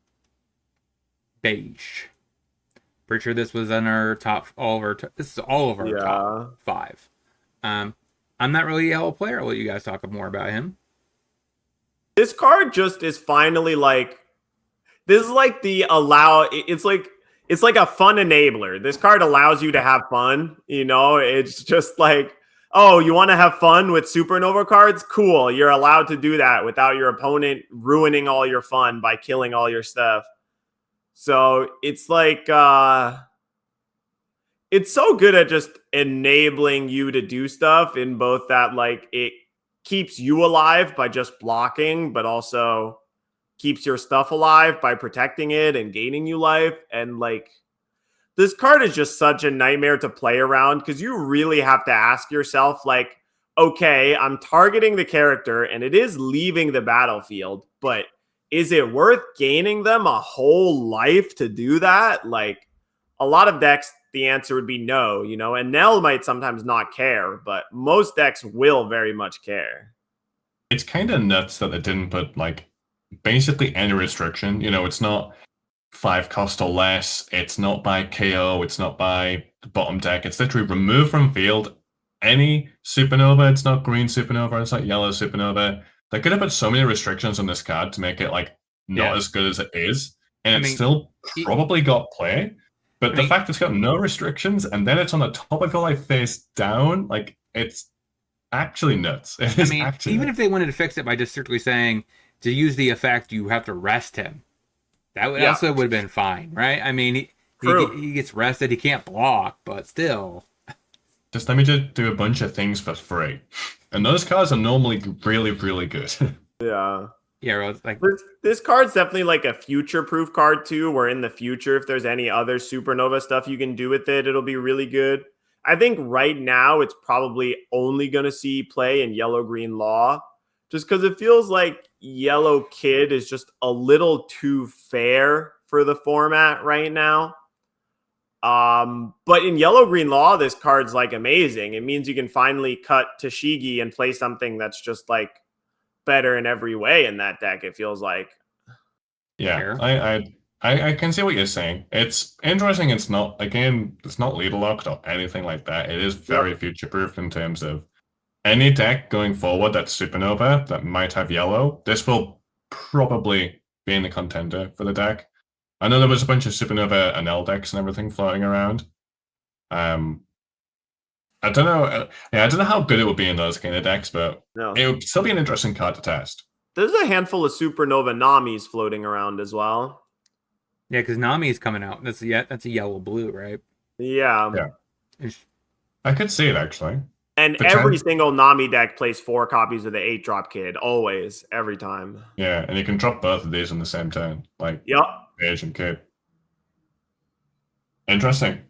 Beige. Pretty sure this was in our top, this is all of our top 5. I'm not really a yellow player. I'll let you guys talk more about him. This card just is finally like, this is like it's like a fun enabler. This card allows you to have fun. You know, it's just like, oh, you want to have fun with Supernova cards? Cool. You're allowed to do that without your opponent ruining all your fun by killing all your stuff. So it's like, it's so good at just enabling you to do stuff in both that, like, it keeps you alive by just blocking, but also keeps your stuff alive by protecting it and gaining you life. And like, this card is just such a nightmare to play around because you really have to ask yourself, like, okay, I'm targeting the character and it is leaving the battlefield, but is it worth gaining them a whole life to do that? Like, a lot of decks, the answer would be no, you know, and Nell might sometimes not care, but most decks will very much care. It's kind of nuts that they didn't put, like, basically any restriction. You know, it's not 5 cost or less, it's not by KO, it's not by the bottom deck, it's literally remove from field any Supernova. It's not green Supernova, it's not yellow Supernova. They could have put so many restrictions on this card to make it, like, not as good as it is, and it's still probably got play. But the fact it's got no restrictions and then it's on the top of your life face down, like it's actually nuts. It is actually even nuts. if they wanted to fix it by just strictly saying to use the effect, you have to rest him. That would also would have been fine, right? I mean, he gets rested. He can't block, but still. Just let me just do a bunch of things for free. And those cards are normally really, really good. Yeah. Yeah, like this card's definitely like a future-proof card too, where in the future, if there's any other supernova stuff you can do with it, it'll be really good. I think right now it's probably only going to see play in yellow-green law, just because it feels like Yellow Kid is just a little too fair for the format right now. But in yellow-green law, this card's like amazing. It means you can finally cut Tashigi and play something that's just like better in every way in that deck, it feels like. Yeah, I can see what you're saying. It's interesting. It's not, again, it's not leader locked or anything like that. It is very future proof in terms of any deck going forward that's supernova that might have yellow. This will probably be in the contender for the deck. I know there was a bunch of supernova and L decks and everything floating around. I don't know. I don't know how good it would be in those kind of decks, but it would still be an interesting card to test. There's a handful of supernova Namis floating around as well. Yeah, because Nami is coming out. That's a yellow blue, right? Yeah. I could see it actually. And every single Nami deck plays 4 copies of the 8-drop Kid. Always. Every time. Yeah, and you can drop both of these on the same turn. Like, Page and Kid. Interesting.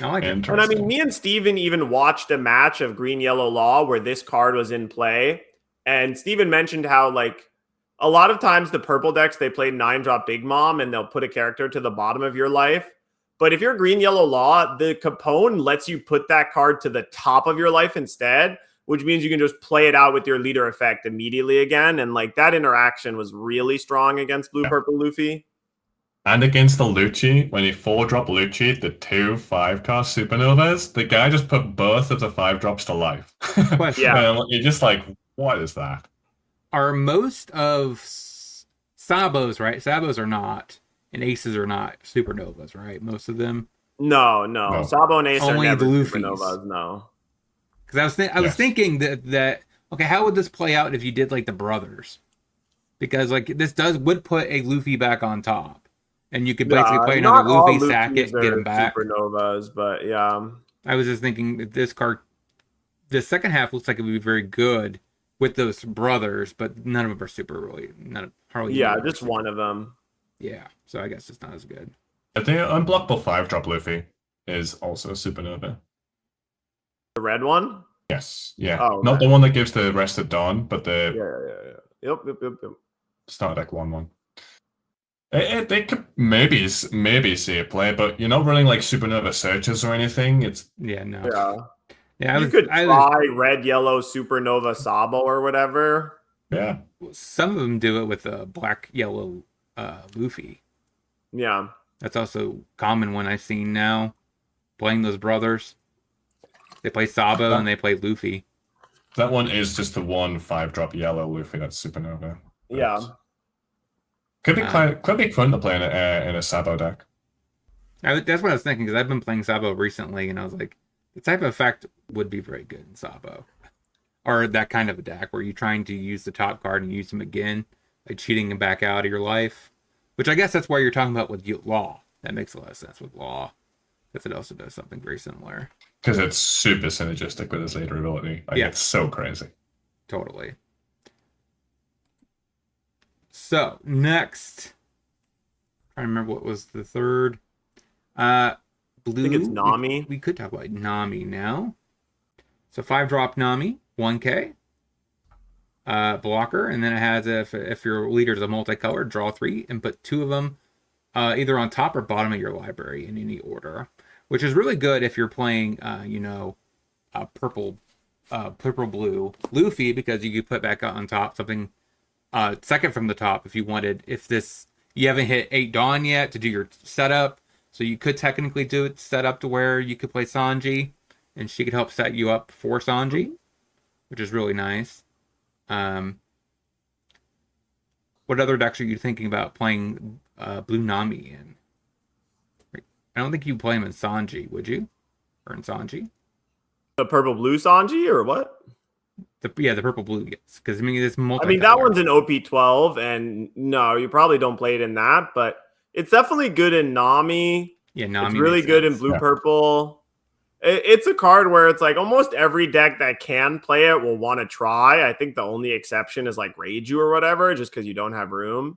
I like it. And I mean, me and Steven even watched a match of Green Yellow Law where this card was in play. And Steven mentioned how, like, a lot of times the purple decks, they play 9-drop Big Mom and they'll put a character to the bottom of your life. But if you're Green Yellow Law, the Capone lets you put that card to the top of your life instead, which means you can just play it out with your leader effect immediately again. And like that interaction was really strong against Blue Purple Luffy. And against the Lucci, when you 4-drop Lucci, the 2 5-cost supernovas, the guy just put both of the 5-drops to life. Yeah. You're just like, what is that? Are most of Sabos, right? Sabos are not, and Aces are not supernovas, right? Most of them? No. Sabo and Ace only are never the supernovas, no. Because I was thinking that okay, how would this play out if you did like the brothers? Because like this would put a Luffy back on top, and you could basically play another Luffy, sack it, get him back. Supernovas, but yeah. I was just thinking that this card, the second half looks like it would be very good with those brothers, but none of them are super really. Hardly. Yeah, just one of them. Yeah, so I guess it's not as good. I think unblockable 5-drop Luffy is also a supernova. The red one? Yes. Yeah. Oh, not the one that gives the rest of dawn, but the yeah. Yep. Start deck 1/1. They could maybe see it play, but you're not running like supernova searches or anything. It's Yeah, you could try red, yellow, supernova Sabo or whatever. Yeah. Some of them do it with a black, yellow Luffy. Yeah. That's also a common one I've seen now. Playing those brothers. They play Sabo and they play Luffy. That one is just the 1 5-drop yellow Luffy that's supernova. Yeah. Could be fun to play in a Sabo deck. That's what I was thinking, because I've been playing Sabo recently, and I was like, the type of effect would be very good in Sabo. Or that kind of a deck where you're trying to use the top card and use him again, like cheating him back out of your life. Which I guess that's why you're talking about with Law. That makes a lot of sense with Law. Because it also does something very similar. Because it's super synergistic with his leader ability. Like, it's so crazy. Totally. So, next. I remember what was the third. Blue. I think it's Nami. We could talk about Nami now. So 5-drop Nami, 1k. Blocker, and then it has if your leader is a multicolored, draw 3 and put 2 of them either on top or bottom of your library in any order, which is really good if you're playing purple blue Luffy, because you could put back on top something second from the top if you wanted. If you haven't hit 8 Dawn yet to do your setup, so you could technically do it set up to where you could play Sanji, and she could help set you up for Sanji, which is really nice. What other decks are you thinking about playing Blue Nami in? I don't think you play him in Sanji, would you? Or in Sanji? The purple blue Sanji or what? The purple blue, yes. Because I mean, it's I mean, that one's an OP12, and no, you probably don't play it in that, but it's definitely good in Nami. Yeah, Nami. It's really good in blue purple. It's a card where it's like almost every deck that can play it will want to try. I think the only exception is like Reiju or whatever, just because you don't have room.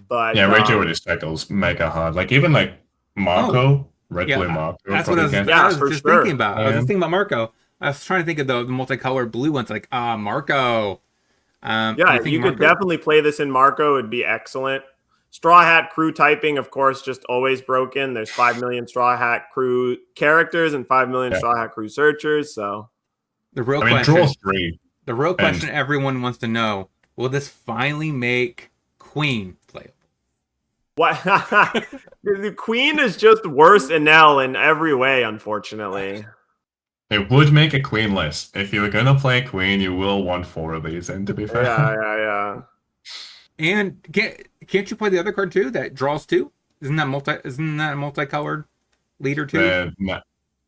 But yeah, Reiju with his cycles mega hard. Like even like Marco, blue Marco. That's what I was just thinking about. I was just thinking about Marco. I was trying to think of the multicolored blue ones. Like Marco. Yeah, you could definitely play this in Marco. It'd be excellent. Straw Hat Crew typing, of course, just always broken. There's 5 million Straw Hat Crew characters and 5 million Straw Hat Crew searchers. So the real question everyone wants to know: will this finally make Queen playable? What? The Queen is just worse Enel in every way, unfortunately. It would make a Queen list. If you were going to play Queen, you will want 4 of these in, to be fair. Yeah. And can't you play the other card too that draws 2? Isn't that a multicolored leader too?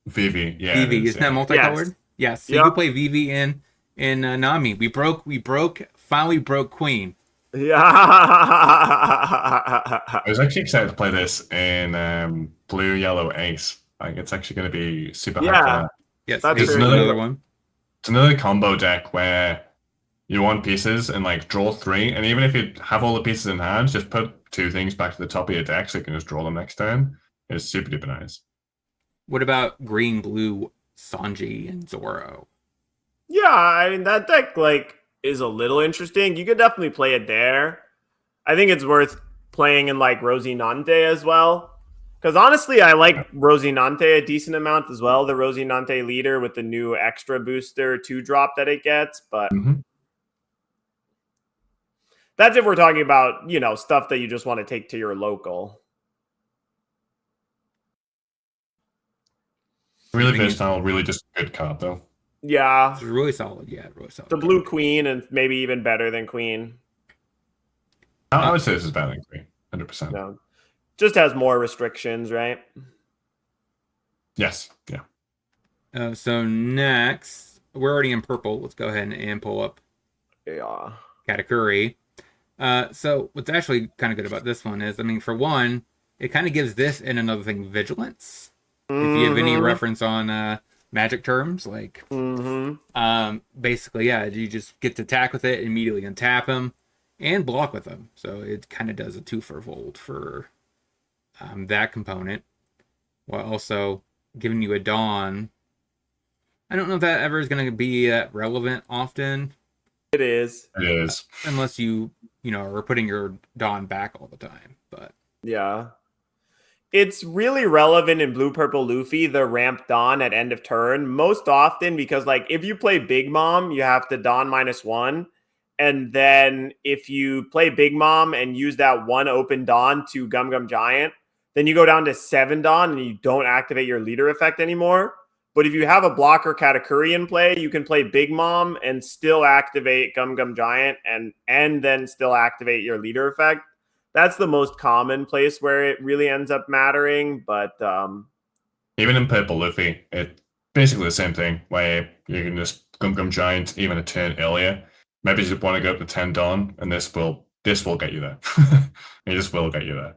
Vivi, yeah. Vivi, isn't that multicolored? Yes. So you can play Vivi in Nami. Finally broke Queen. Yeah. I was actually excited to play this in blue yellow ace. Like it's actually going to be super hard for that. Yes, that's another one. It's another combo deck where you want pieces and like draw 3, and even if you have all the pieces in hand, just put 2 things back to the top of your deck so you can just draw them next turn. It's super duper nice. What about green blue Sanji and Zoro? Yeah, I mean that deck like is a little interesting. You could definitely play it there. I think it's worth playing in like Rosinante as well. Because honestly, I like Rosinante a decent amount as well. The Rosinante leader with the new extra booster 2-drop that it gets. But that's if we're talking about, stuff that you just want to take to your local. Really versatile, really just a good card, though. Yeah. It's really solid. Yeah, really solid. The blue Queen and maybe even better than Queen. I would say this is better than Queen, 100%. No. Just has more restrictions, right? Yes, yeah. So next, we're already in purple. Let's go ahead and pull up Katakuri. So what's actually kind of good about this one is, I mean, for one, it kind of gives this and another thing vigilance. If you have any reference on magic terms, like basically, you just get to attack with it, immediately untap him, and block with him. So it kind of does a 2 for Volt for that component, while also giving you a Dawn. I don't know if that ever is going to be relevant often. It is. Unless you are putting your Dawn back all the time. But yeah. It's really relevant in Blue Purple Luffy, the ramp Dawn at end of turn, most often because, like, if you play Big Mom, you have to Dawn -1. And then if you play Big Mom and use that 1 open Dawn to Gum Gum Giant, then you go down to 7 Dawn and you don't activate your leader effect anymore. But if you have a blocker Katakuri in play, you can play Big Mom and still activate Gum Gum Giant and then still activate your leader effect. That's the most common place where it really ends up mattering. But even in Purple Luffy, it's basically the same thing where you can just Gum Gum Giant even a turn earlier. Maybe you just want to go up to 10 Dawn, and this will get you there. It just will get you there.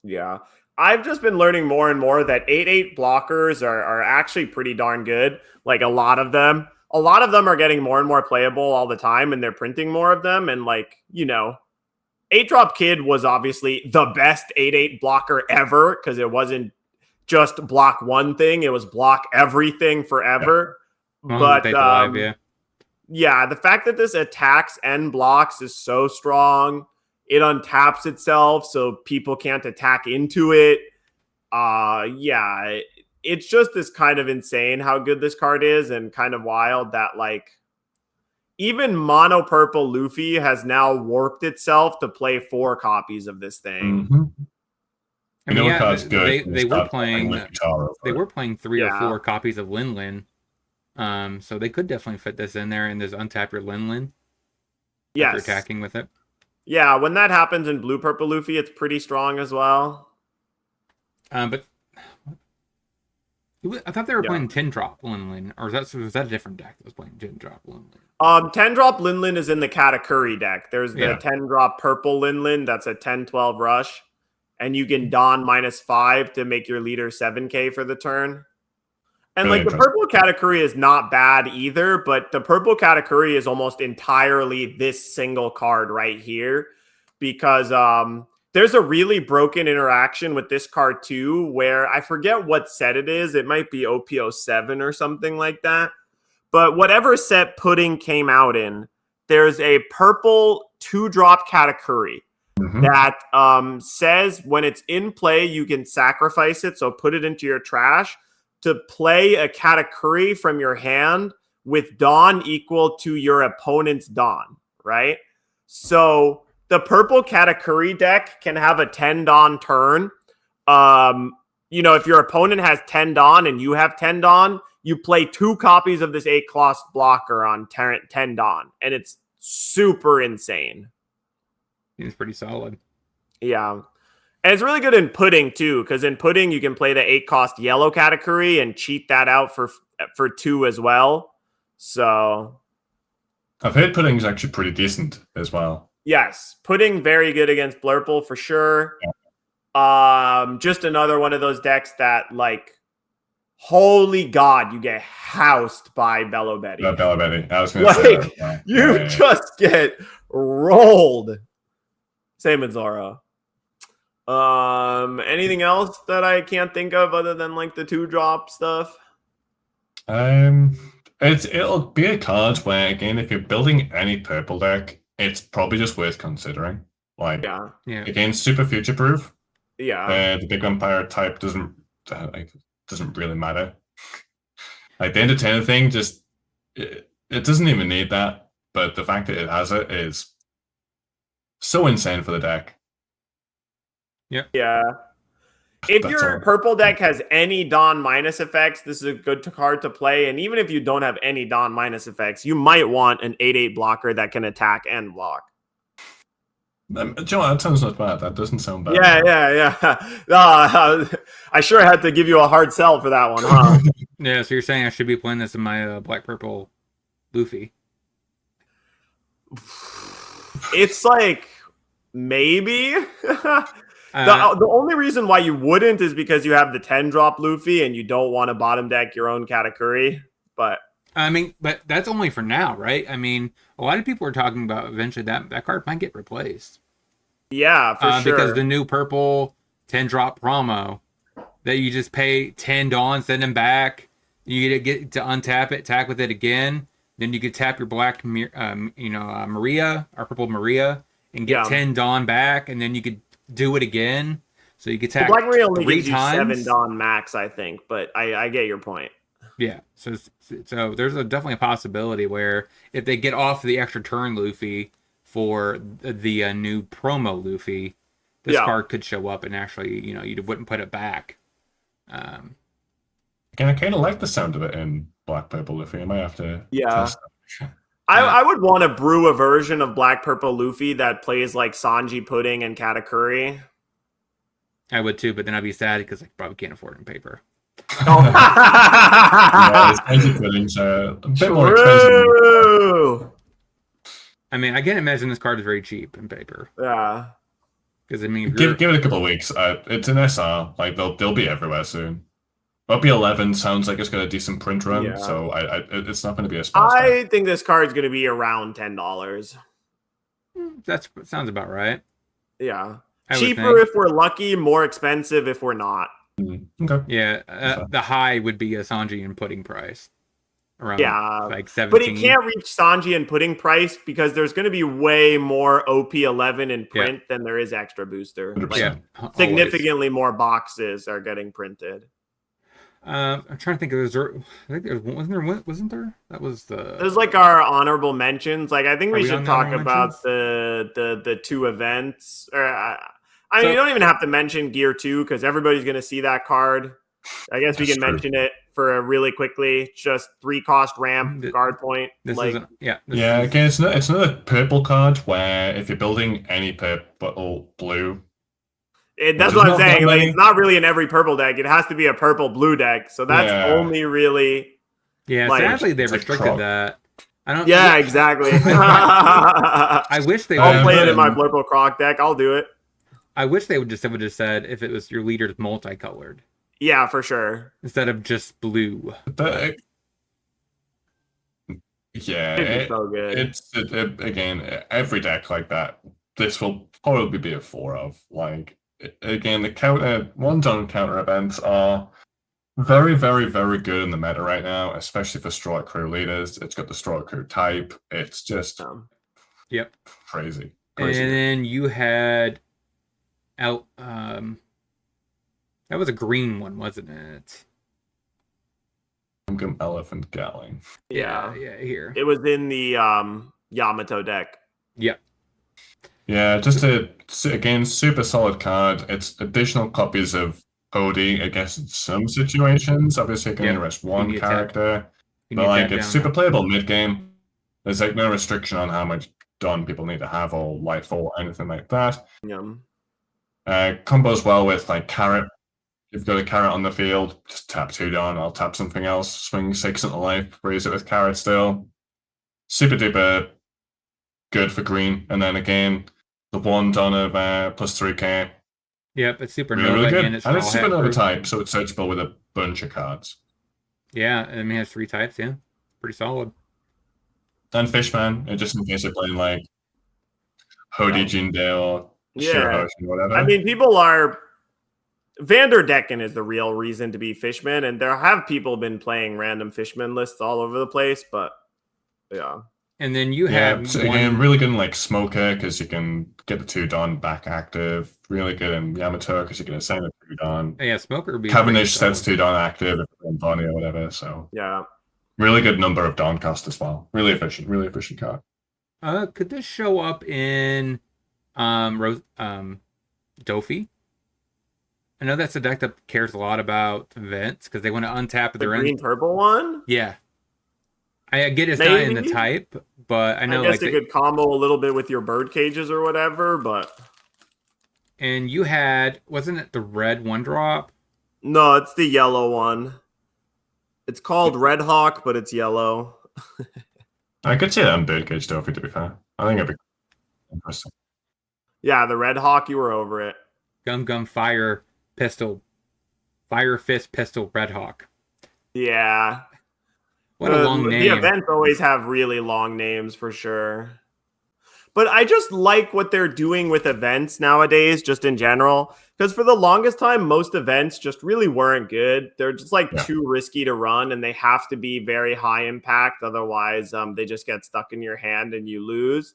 Yeah. I've just been learning more and more that 8/8 blockers are actually pretty darn good. Like a lot of them are getting more and more playable all the time, and they're printing more of them. And 8-Drop Kid was obviously the best 8/8 blocker ever because it wasn't just block one thing; it was block everything forever. Yeah. But the fact that this attacks and blocks is so strong. It untaps itself so people can't attack into it. It's just this kind of insane how good this card is, and kind of wild that even mono purple Luffy has now warped itself to play 4 copies of this thing. I mean, they were playing 3 or 4 copies of Lin Lin. So they could definitely fit this in there and just untap your Lin Lin. Yes. If you're attacking with it. Yeah, when that happens in Blue Purple Luffy, it's pretty strong as well. But I thought they were playing 10-drop Linlin, or was that a different deck that was playing 10-drop Linlin? 10-drop Linlin is in the Katakuri deck. There's the 10-drop purple Linlin that's a 10-12 rush, and you can don -5 to make your leader 7k for the turn. And Really like the purple Katakuri is not bad either, but the purple Katakuri is almost entirely this single card right here because there's a really broken interaction with this card too, where I forget what set it is. It might be OPO7 or something like that. But whatever set Pudding came out in, there's a purple 2-drop Katakuri that says when it's in play, you can sacrifice it. So put it into your trash to play a Katakuri from your hand with Dawn equal to your opponent's Dawn, right? So the purple Katakuri deck can have a 10 Dawn turn. If your opponent has 10 Dawn and you have 10 Dawn, you play 2 copies of this 8-cost blocker on 10 Dawn, and it's super insane. It's pretty solid. Yeah. And it's really good in Pudding, too, because in Pudding, you can play the 8-cost yellow Katakuri and cheat that out for 2 as well. So I've heard Pudding is actually pretty decent as well. Yes. Pudding, very good against Blurple for sure. Yeah. Just another one of those decks that, like, holy God, you get housed by Bello Betty. Bello Betty. I was going to say that. You just get rolled. Same with Zoro. Anything else that I can't think of other than like the 2-drop stuff? It'll be a card where, again, if you're building any purple deck, it's probably just worth considering. Like, again, super future proof. Yeah. The big vampire type doesn't really matter. Like the entertainer thing, it doesn't even need that. But the fact that it has it is so insane for the deck. Yeah. If your purple deck has any Dawn minus effects, this is a good card to play. And even if you don't have any Dawn minus effects, you might want an 8/8 blocker that can attack and block. Joe, that sounds not bad. That doesn't sound bad. Yeah. I sure had to give you a hard sell for that one, huh? Yeah, so you're saying I should be playing this in my black-purple Luffy? It's like, maybe. The only reason why you wouldn't is because you have the 10-drop Luffy and you don't want to bottom deck your own Katakuri. But that's only for now, right? I mean, a lot of people are talking about eventually that card might get replaced. Yeah, for sure. Because the new purple 10-drop promo that you just pay 10 Dawn, send them back. You get to untap it, attack with it again. Then you could tap your black, Maria, or purple Maria, and get 10 Dawn back, and then you could do it again. So you could attack Black Maria only 3 gives times. You 7 Dawn max, I think, but I get your point. Yeah, so there's definitely a possibility where if they get off the extra turn Luffy for the new promo Luffy, this card could show up and actually, you wouldn't put it back. Again, I kind of like the sound of it in Black Purple Luffy. I might have to test that. I would want to brew a version of Black Purple Luffy that plays like Sanji Pudding and Katakuri. I would too, but then I'd be sad because I probably can't afford it in paper. Sanji Pudding's a bit more expensive. I mean, I can't imagine this card is very cheap in paper. Yeah. Because I mean, give it a couple of weeks. It's an SR. Like they'll be everywhere soon. LP11 sounds like it's got a decent print run, so it's not going to be a spell. I think this card's going to be around $10. That sounds about right. Yeah. Cheaper if we're lucky, more expensive if we're not. Okay. Yeah, the high would be a Sanji and Pudding price. Around like 17. But it can't reach Sanji and Pudding price because there's going to be way more OP11 in print than there is extra booster. Like, significantly more boxes are getting printed. I'm trying to think of wasn't there? That was there's like our honorable mentions. Like I think we should talk about the 2 events. You don't even have to mention Gear 2 because everybody's going to see that card. I guess we can mention it for really quickly. Just 3-cost ramp guard point. Again, it's another purple card where if you're building any purple blue, That's what I'm saying. Like, it's not really in every purple deck. It has to be a purple-blue deck. So that's only really... Yeah, like, sadly, they restricted that. I don't. Yeah, exactly. I wish they would. I'll play it in my Blurple Croc deck. I'll do it. I wish they would just said if it was your leader's multicolored. Yeah, for sure. Instead of just blue. Yeah, so good. Again, every deck like that, this will probably be a 4 of. Like, again, the one-ton counter events are very, very, very good in the meta right now, especially for Straw Crew leaders. It's got the Straw Crew type. It's just crazy. And then you had out that was a green one, wasn't it? Elephant Gatling. Yeah, here. It was in the Yamato deck. Yep. Yeah, just again, super solid card. It's additional copies of Odie, I guess, in some situations. Obviously, it can only rest one character. But, like, it's super playable mid-game. There's, like, no restriction on how much Dawn people need to have or Lightfall or anything like that. Combos well with, like, Carrot. You've got a Carrot on the field, just tap 2 Dawn, I'll tap something else, swing 6 into life, raise it with Carrot still. Super duper good for green. And then again, the 1 Dawn of plus 3k. Yep, it's Supernova. Really good. And it's Supernova type, so it's searchable with a bunch of cards. Yeah, I mean, it has 3 types, yeah. Pretty solid. And Fishman, just in case they're playing, like, Hody Jinde or Shiro or whatever. I mean, people are... Vanderdecken is the real reason to be Fishman, and there have people been playing random Fishman lists all over the place, but yeah. And then you have again, really good in like Smoker because you can get the 2 Dawn back active. Really good in Yamato because you can assign a 2 Dawn. Yeah, Smoker would be Cavendish sets 2 Dawn active if it's in Bonnie or whatever. So yeah, really good number of Dawn cost as well. Really efficient card. Could this show up in Dofi? I know that's a deck that cares a lot about events because they want to untap their green purple one. Yeah, I get it's not in the type, but I know I guess it could combo a little bit with your bird cages or whatever. But and you had wasn't it the red 1-drop? No, it's the yellow one. It's called Red Hawk, but it's yellow. I could see that on bird cage Dofi, to be fair. I think it'd be interesting. Yeah, the Red Hawk, you were over it. Gum Fire Pistol, Fire Fist Pistol Red Hawk. Yeah. What a long name. The events always have really long names for sure. But I just like what they're doing with events nowadays, just in general. Because for the longest time, most events just really weren't good. They're just like too risky to run, and they have to be very high impact. Otherwise, they just get stuck in your hand and you lose.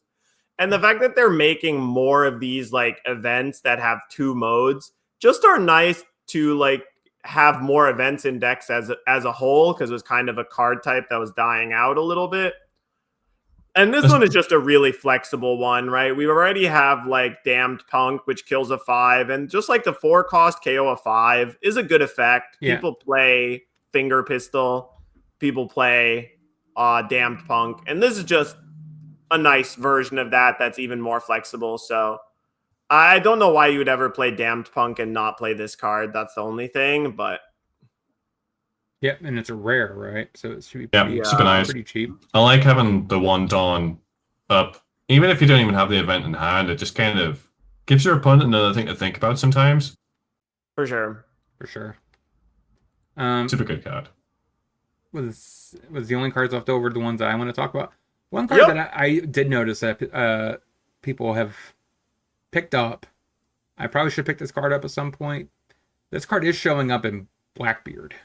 And the fact that they're making more of these like events that have 2 modes just are nice to like have more events in decks as a whole, because it was kind of a card type that was dying out a little bit. And this one is just a really flexible one, right? We already have like Damned Punk, which kills a 5, and just like the 4-cost KO a 5 is a good effect. Yeah. People play Finger Pistol, people play Damned Punk, and this is just a nice version of that that's even more flexible. So I don't know why you would ever play Damned Punk and not play this card. That's the only thing, but... Yep, and it's a rare, right? So it should be super nice. Pretty cheap. I like having the 1 Dawn up. Even if you don't even have the event in hand, it just kind of gives your opponent another thing to think about sometimes. For sure. Super good card. Was the only cards left over the ones that I want to talk about? One card that I did notice that people have picked up. I probably should pick this card up at some point. This card is showing up in Blackbeard.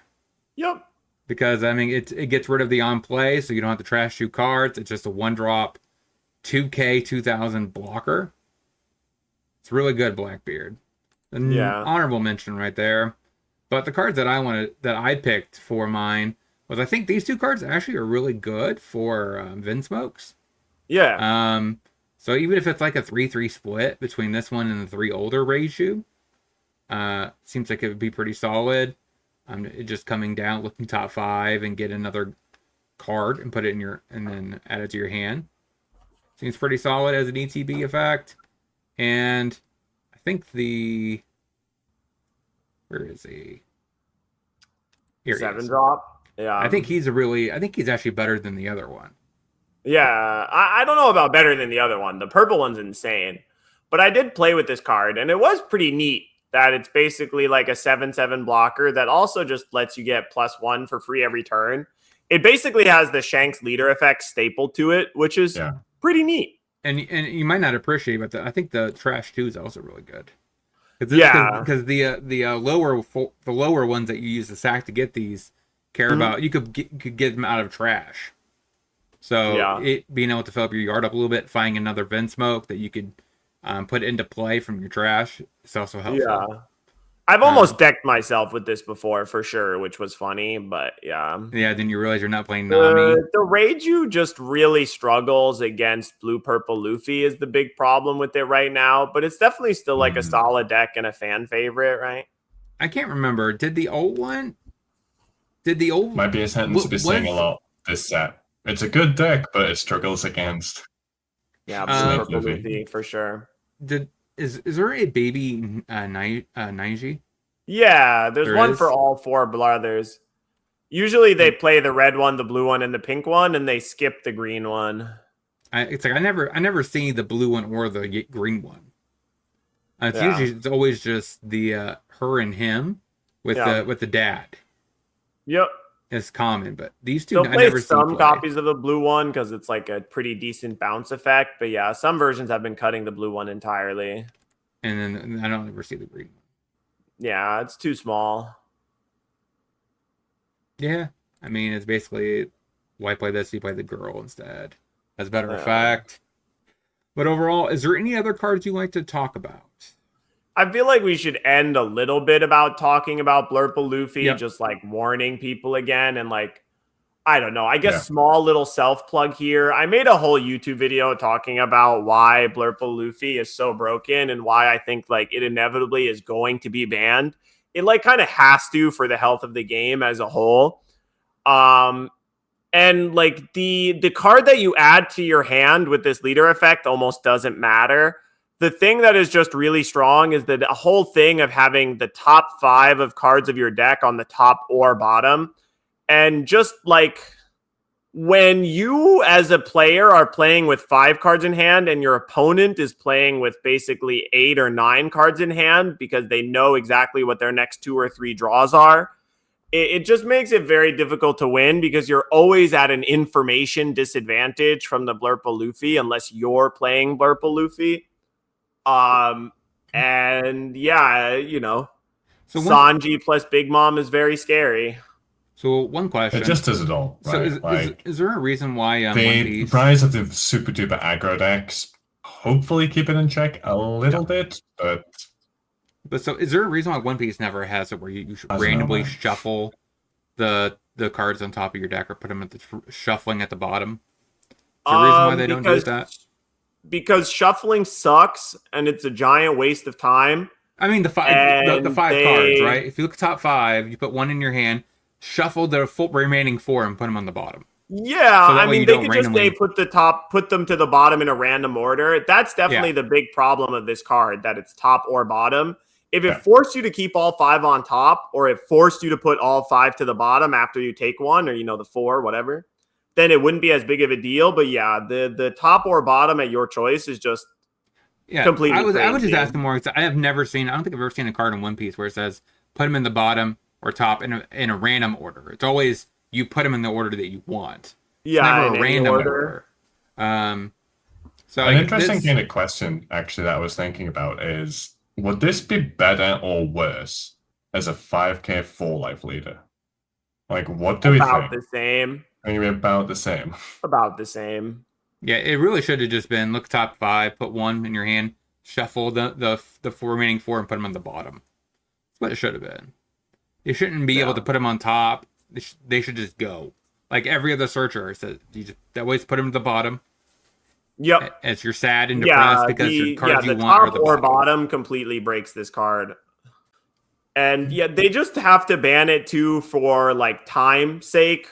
Yep. Because, I mean, it gets rid of the on-play, so you don't have to trash 2 cards. It's just a 1-drop, 2k, 2000 blocker. It's really good, Blackbeard. Honorable mention right there. But the cards that I picked for mine was, I think these 2 cards actually are really good for Vinsmokes. Yeah. So even if it's like a 3-3 split between this one and the 3 older Reiju, seems like it would be pretty solid. Just coming down, looking top 5, and get another card and put it in and then add it to your hand. Seems pretty solid as an ETB effect. And I think the Where is he? Here he 7 is. drop. Yeah. I think he's actually better than the other one. Yeah, I don't know about better than the other one. The purple one's insane. But I did play with this card, and it was pretty neat that it's basically like a 7/7 blocker that also just lets you get +1 for free every turn. It basically has the Shanks leader effect stapled to it, which is pretty neat. And you might not appreciate, but I think the trash 2 is also really good. Because the lower ones that you use the sack to get these care about, you could get them out of trash. So it being able to fill up your yard up a little bit, finding another vent smoke that you could put into play from your trash is also helpful. Yeah, I've almost decked myself with this before for sure, which was funny, but yeah. Then you realize you're not playing Nami. The Reiju just really struggles against blue-purple Luffy is the big problem with it right now, but it's definitely still like a solid deck and a fan favorite, right? I can't remember. Did the old might be a sentence to be saying a lot this set. It's a good deck, but it struggles against blue-purple Luffy for sure. Is there a baby Naiji? Yeah, there's one for all 4 brothers. Usually they play the red one, the blue one, and the pink one, and they skip the green one. It's like I never see the blue one or the green one. It's always just the her and him with the dad. Yep. It's common, but these two they'll I never play some copies of the blue one because it's like a pretty decent bounce effect. But yeah, some versions have been cutting the blue one entirely. And then I don't ever see the green one. Yeah, it's too small. Yeah, I mean it's basically why play this? You play the girl instead. As a matter of fact. But overall, is there any other cards you like to talk about? I feel like we should end a little bit about talking about Blurple Luffy, just like warning people again. And like, I don't know, I guess small little self plug here. I made a whole YouTube video talking about why Blurple Luffy is so broken and why I think like it inevitably is going to be banned. It like kind of has to for the health of the game as a whole. And like the card that you add to your hand with this leader effect almost doesn't matter. The thing that is just really strong is that the whole thing of having the top 5 of cards of your deck on the top or bottom. And just like when you as a player are playing with 5 cards in hand and your opponent is playing with basically 8 or 9 cards in hand because they know exactly what their next 2 or 3 draws are, it just makes it very difficult to win because you're always at an information disadvantage from the Blurple Luffy unless you're playing Blurple Luffy. And yeah, you know, so Sanji plus Big Mom is very scary. So one question. It just does it all. Right? So is there a reason why One Piece... rise of the super duper aggro decks hopefully keep it in check a little bit, but so is there a reason why One Piece never has it where you should randomly shuffle the cards on top of your deck or put them at the shuffling at the bottom? Is there a reason why they don't do that? Because shuffling sucks and it's a giant waste of time. I mean, the 5 cards, right? If you look at top 5, you put 1 in your hand, shuffle the remaining 4 and put them on the bottom. Yeah, so I mean, they could just say put them to the bottom in a random order. That's definitely the big problem of this card, that it's top or bottom. If it forced you to keep all 5 on top, or it forced you to put all 5 to the bottom after you take 1, or the 4, whatever, then it wouldn't be as big of a deal. But yeah, the top or bottom at your choice is just completely crazy. I was just asking more because I don't think I've ever seen a card in One Piece where it says put them in the bottom or top in a random order. It's always you put them in the order that you want. It's never a random order. So an interesting kind of question actually that I was thinking about is, would this be better or worse as a 5k 4-life leader? Like, what do we think? About the same. Maybe about the same. About the same. Yeah, it really should have just been look top 5, put 1 in your hand, shuffle the remaining 4 and put them on the bottom. That's what it should have been. You shouldn't be able to put them on top. They should just go. Like every other searcher says, that way put them at the bottom. Yep. As you're sad and depressed because your cards you want are the top or bottom completely breaks this card. And yeah, they just have to ban it too for like time sake.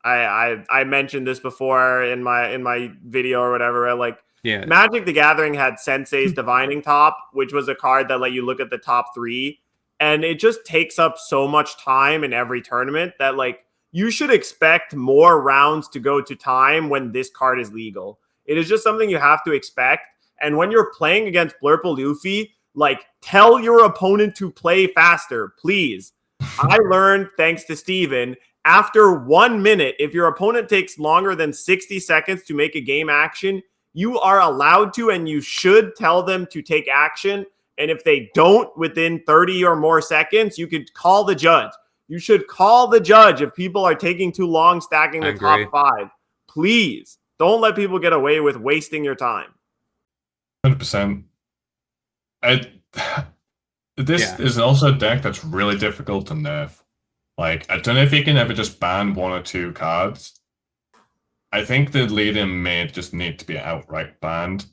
I mentioned this before in my video or whatever. Right? Like Magic the Gathering had Sensei's Divining Top, which was a card that let you look at the top 3 And it just takes up so much time in every tournament that like you should expect more rounds to go to time when this card is legal. It is just something you have to expect. And when you're playing against Blurple Luffy, like tell your opponent to play faster, please. I learned, thanks to Steven, after 1 minute, if your opponent takes longer than 60 seconds to make a game action, you are allowed to and you should tell them to take action. And if they don't within 30 or more seconds, you could call the judge. You should call the judge if people are taking too long stacking the top 5. Please don't let people get away with wasting your time. 100%. This is also a deck that's really difficult to nerf. Like, I don't know if you can ever just ban 1 or 2 cards. I think the leader may just need to be outright banned.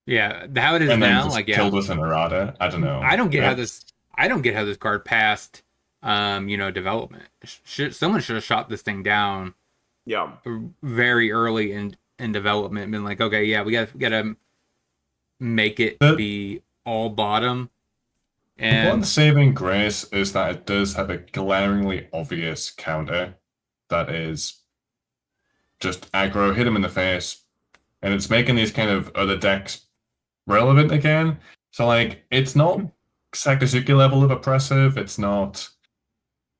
Yeah, how it is and now, then just like killed with an errata. I don't know. I don't get how this card passed. Development. Someone should have shot this thing down. Yeah, very early in development, been like, okay, yeah, we gotta make it be all bottom. And one saving grace is that it does have a glaringly obvious counter that is just aggro, hit him in the face, and it's making these kind of other decks relevant again. So like, it's not Sakazuki level of oppressive, it's not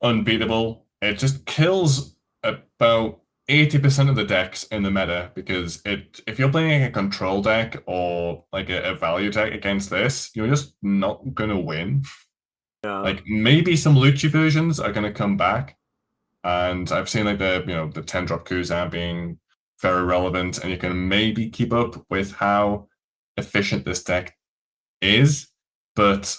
unbeatable. It just kills about 80% of the decks in the meta, because if you're playing a control deck or like a value deck against this, you're just not gonna win. Yeah. Like maybe some Lucci versions are gonna come back, and I've seen like the 10-drop Kuzan being very relevant, and you can maybe keep up with how efficient this deck is, but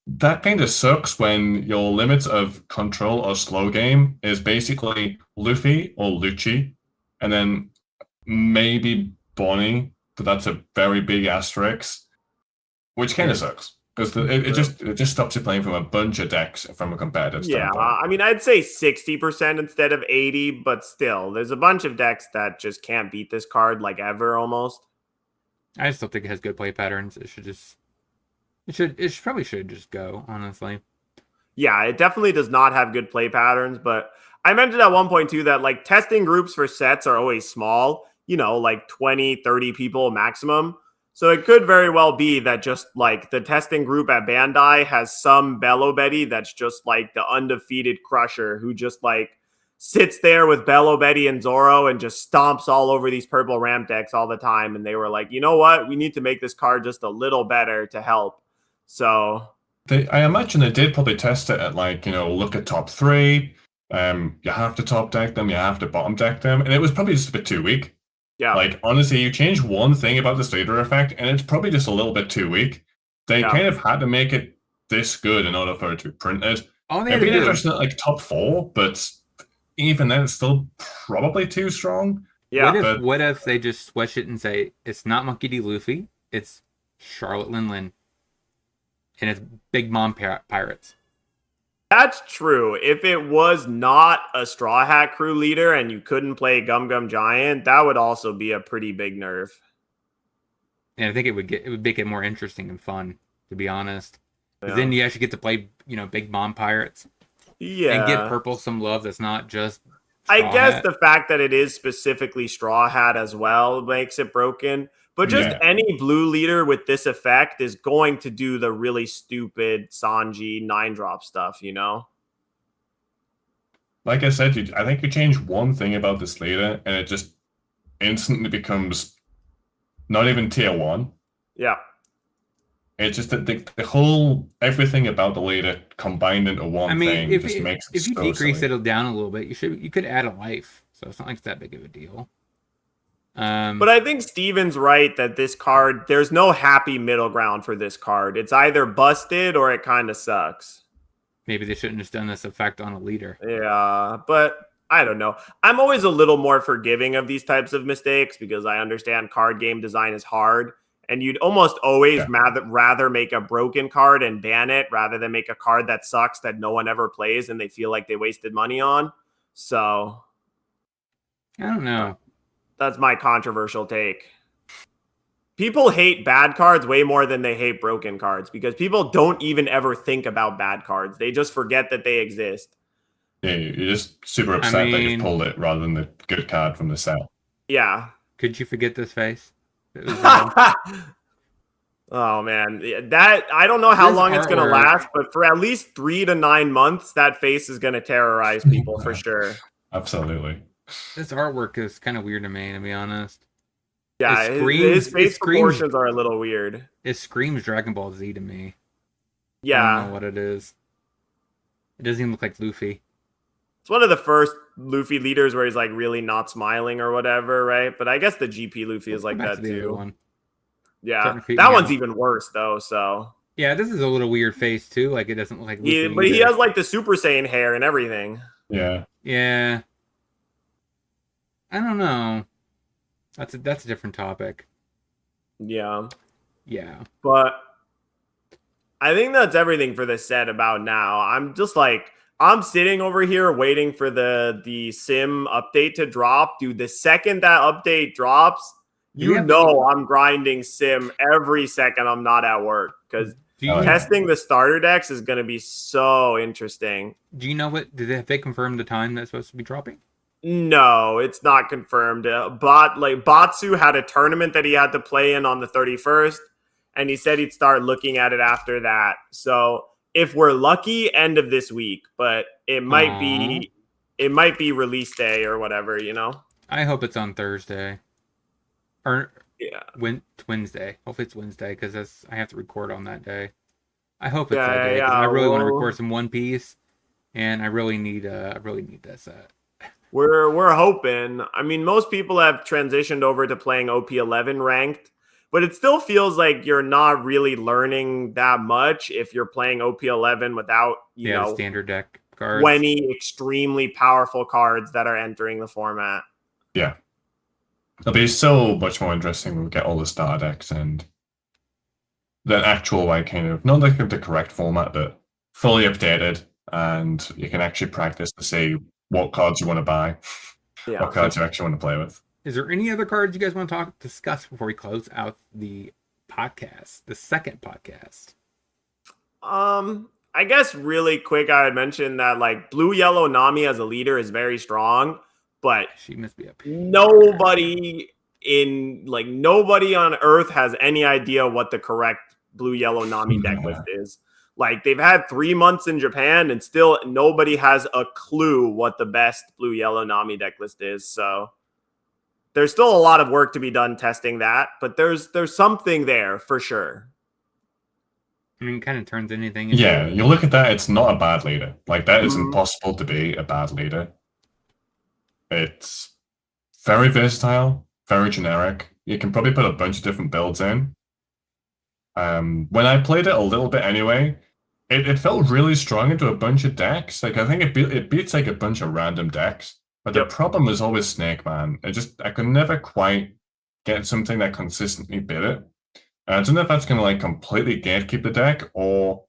that kind of sucks when your limit of control or slow game is basically Luffy or Lucci, and then maybe Bonnie, but that's a very big asterisk, which kind of sucks because it just stops you playing from a bunch of decks from a competitive standpoint. I mean, I'd say 60% instead of 80, but still, there's a bunch of decks that just can't beat this card like ever almost. I still think it has good play patterns. It probably should just go, honestly. Yeah, it definitely does not have good play patterns, but I mentioned at one point too that like testing groups for sets are always small, like 20, 30 people maximum. So it could very well be that just like the testing group at Bandai has some Bello Betty that's just like the undefeated crusher who just like sits there with Bello Betty and Zoro and just stomps all over these purple ramp decks all the time. And they were like, you know what? We need to make this card just a little better to help. So I imagine they did probably test it at like, look at top 3. You have to top deck them, you have to bottom deck them, and it was probably just a bit too weak. Yeah. Like, honestly, you change one thing about the Slater effect, and it's probably just a little bit too weak. They kind of had to make it this good in order for it to be printed. Maybe they're just not like top 4, but even then, it's still probably too strong. Yeah. What if they just switch it and say, it's not Monkey D. Luffy, it's Charlotte Lin, and it's Big Mom Pirates? That's true. If it was not a Straw Hat Crew leader and you couldn't play Gum Gum Giant, that would also be a pretty big nerf. And I think it would make it more interesting and fun, to be honest. Because then you actually get to play, Big Mom Pirates. Yeah. And give purple some love that's not just Straw Hat. The fact that it is specifically Straw Hat as well makes it broken. But just any blue leader with this effect is going to do the really stupid Sanji 9-drop stuff, Like I said, I think you change one thing about this leader, and it just instantly becomes not even tier 1. Yeah. It's just that the whole everything about the leader combined into one thing just makes it so if you decrease silly. it down a little bit, you could add a life, so it's not like it's that big of a deal. But I think Steven's right that this card, there's no happy middle ground for this card. It's either busted or it kind of sucks. Maybe they shouldn't have done this effect on a leader. Yeah, but I don't know. I'm always a little more forgiving of these types of mistakes because I understand card game design is hard. And you'd almost always rather make a broken card and ban it rather than make a card that sucks that no one ever plays and they feel like they wasted money on. So I don't know. That's my controversial take. people hate bad cards way more than they hate broken cards because people don't even ever think about bad cards. They just forget that they exist. Yeah, you're just super upset that you've pulled it rather than the good card from the set. Yeah. Could you forget this face? Oh man, that I don't know how long it's gonna last, but for at least 3 to 9 months, that face is gonna terrorize people for sure. Absolutely. This artwork is kind of weird to me, to be honest. Yeah, his face proportions are a little weird. It screams Dragon Ball Z to me. Yeah, I don't know what it is. It doesn't even look like Luffy. It's one of the first Luffy leaders where he's like really not smiling or whatever, right? But I guess the GP Luffy is like that too. Yeah, that one's even worse though. So yeah, this is a little weird face too. Like it doesn't look like Luffy. But he has like the Super Saiyan hair and everything. Yeah. Yeah. I don't know. That's a different topic. Yeah. Yeah. But I think that's everything for this set about now. I'm just like I'm sitting over here waiting for the sim update to drop. Dude, the second that update drops, I'm grinding sim every second I'm not at work because testing the starter decks is going to be so interesting. Do you know have they confirmed the time that's supposed to be dropping? No, it's not confirmed. Batsu had a tournament that he had to play in on the 31st, and he said he'd start looking at it after that. So if we're lucky, end of this week, but it might be release day or whatever, you know. I hope it's on Thursday. Or Wednesday. Hopefully it's Wednesday because I have to record on that day. I hope it's that day because I really want to record some One Piece, and I really need that set. We're hoping. I mean, most people have transitioned over to playing OP11 ranked, but it still feels like you're not really learning that much if you're playing OP11 without you know standard deck cards, 20 extremely powerful cards that are entering the format. Yeah. It'll be so much more interesting when we get all the starter decks and the actual, like, kind of, not like the correct format, but fully updated, and you can actually practice to see what cards you want to buy, what cards you actually want to play with. Is there any other cards you guys want to discuss before we close out the podcast, the second podcast? I guess really quick, I would mention that like Blue Yellow Nami as a leader is very strong. But she must be nobody on Earth has any idea what the correct Blue Yellow Nami deck list is. Like they've had 3 months in Japan and still nobody has a clue what the best Blue Yellow Nami deck list is. So there's still a lot of work to be done testing that, but there's something there for sure. I mean, it kind of turns anything into you look at that, it's not a bad leader. Like that is impossible to be a bad leader. It's very versatile, very generic. You can probably put a bunch of different builds in. When I played it a little bit anyway, it felt really strong into a bunch of decks. Like I think it beats like a bunch of random decks. But the problem was always Snake Man. I could never quite get something that consistently beat it. I don't know if that's going to like completely gatekeep the deck, or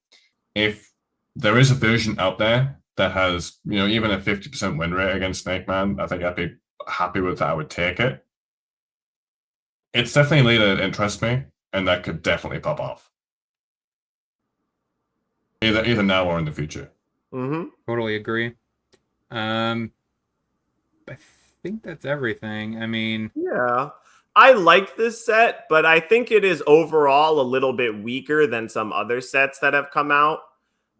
if there is a version out there that has, even a 50% win rate against Snake Man, I think I'd be happy with that. I would take it. It's definitely a leader that interests me, and that could definitely pop off. Either now or in the future. Totally agree. I think that's everything. I mean... Yeah. I like this set, but I think it is overall a little bit weaker than some other sets that have come out.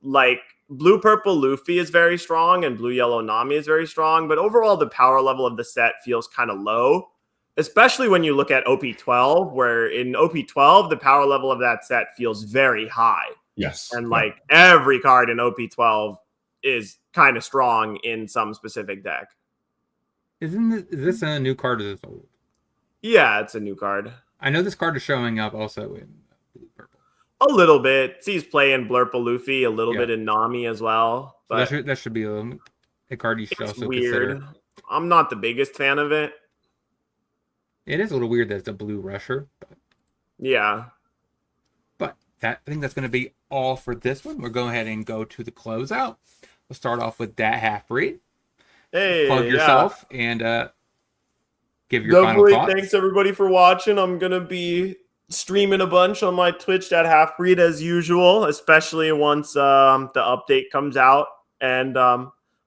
Like, Blue Purple Luffy is very strong and Blue Yellow Nami is very strong, but overall the power level of the set feels kind of low, especially when you look at OP12, where in OP12 the power level of that set feels very high. Yes. And like every card in OP12 is kind of strong in some specific deck. Is this a new card or is this old? Yeah, it's a new card. I know this card is showing up also in Blue Purple. A little bit. Sees play in Blurple Luffy, a little bit in Nami as well. But so that should be a card you should also consider. I'm not the biggest fan of it. It is a little weird that it's a blue rusher. But... yeah. But I think that's going to be all for this one. We'll go ahead and go to the closeout. We'll start off with Dat Half-Breed. Hey, plug yourself and give your final thoughts. Thanks everybody for watching. I'm gonna be streaming a bunch on my Twitch at Halfbreed as usual, especially once the update comes out. And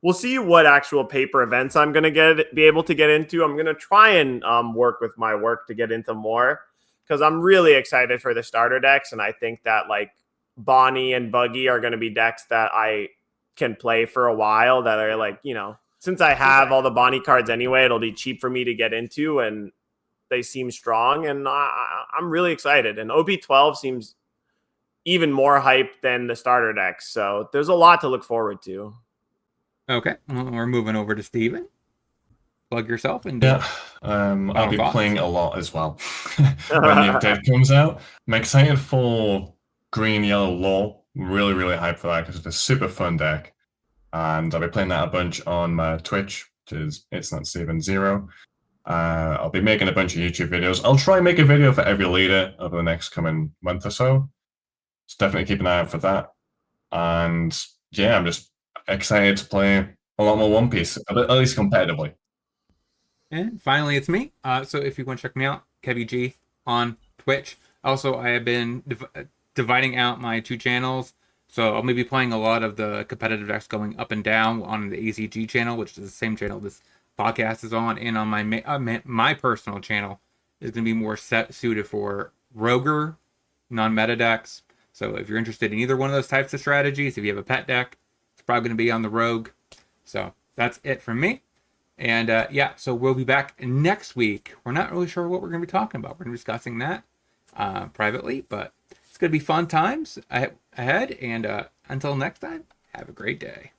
we'll see what actual paper events I'm gonna be able to get into. I'm gonna try and work with my work to get into more because I'm really excited for the starter decks, and I think that like Bonnie and Buggy are gonna be decks that I can play for a while. That are like, you know, since I have all the Bonnie cards anyway, it'll be cheap for me to get into, and they seem strong, and I'm really excited. And OP12 seems even more hype than the starter decks, so there's a lot to look forward to. Okay, well, we're moving over to Steven. Plug yourself and I'll be playing a lot as well when the update comes out. I'm excited for Green Yellow Law. Really, really hyped for that because it's a super fun deck, and I'll be playing that a bunch on my Twitch, which is It's Not Steven 0. I'll be making a bunch of YouTube videos. I'll try and make a video for every leader over the next coming month or so. So definitely keep an eye out for that. And yeah, I'm just excited to play a lot more One Piece, at least competitively. And finally, it's me. So if you want to check me out, Kevy G on Twitch. Also, I have been dividing out my 2 channels. So I'll maybe playing a lot of the competitive decks going up and down on the ACG channel, which is the same channel this podcast is on, and on my personal channel is going to be more suited for Roger non-meta decks. So if you're interested in either one of those types of strategies, if you have a pet deck, it's probably going to be on the Rogue. So that's it from me. And yeah, so we'll be back next week. We're not really sure what we're going to be talking about. We're going to be discussing that privately, but it's going to be fun times ahead. And until next time, have a great day.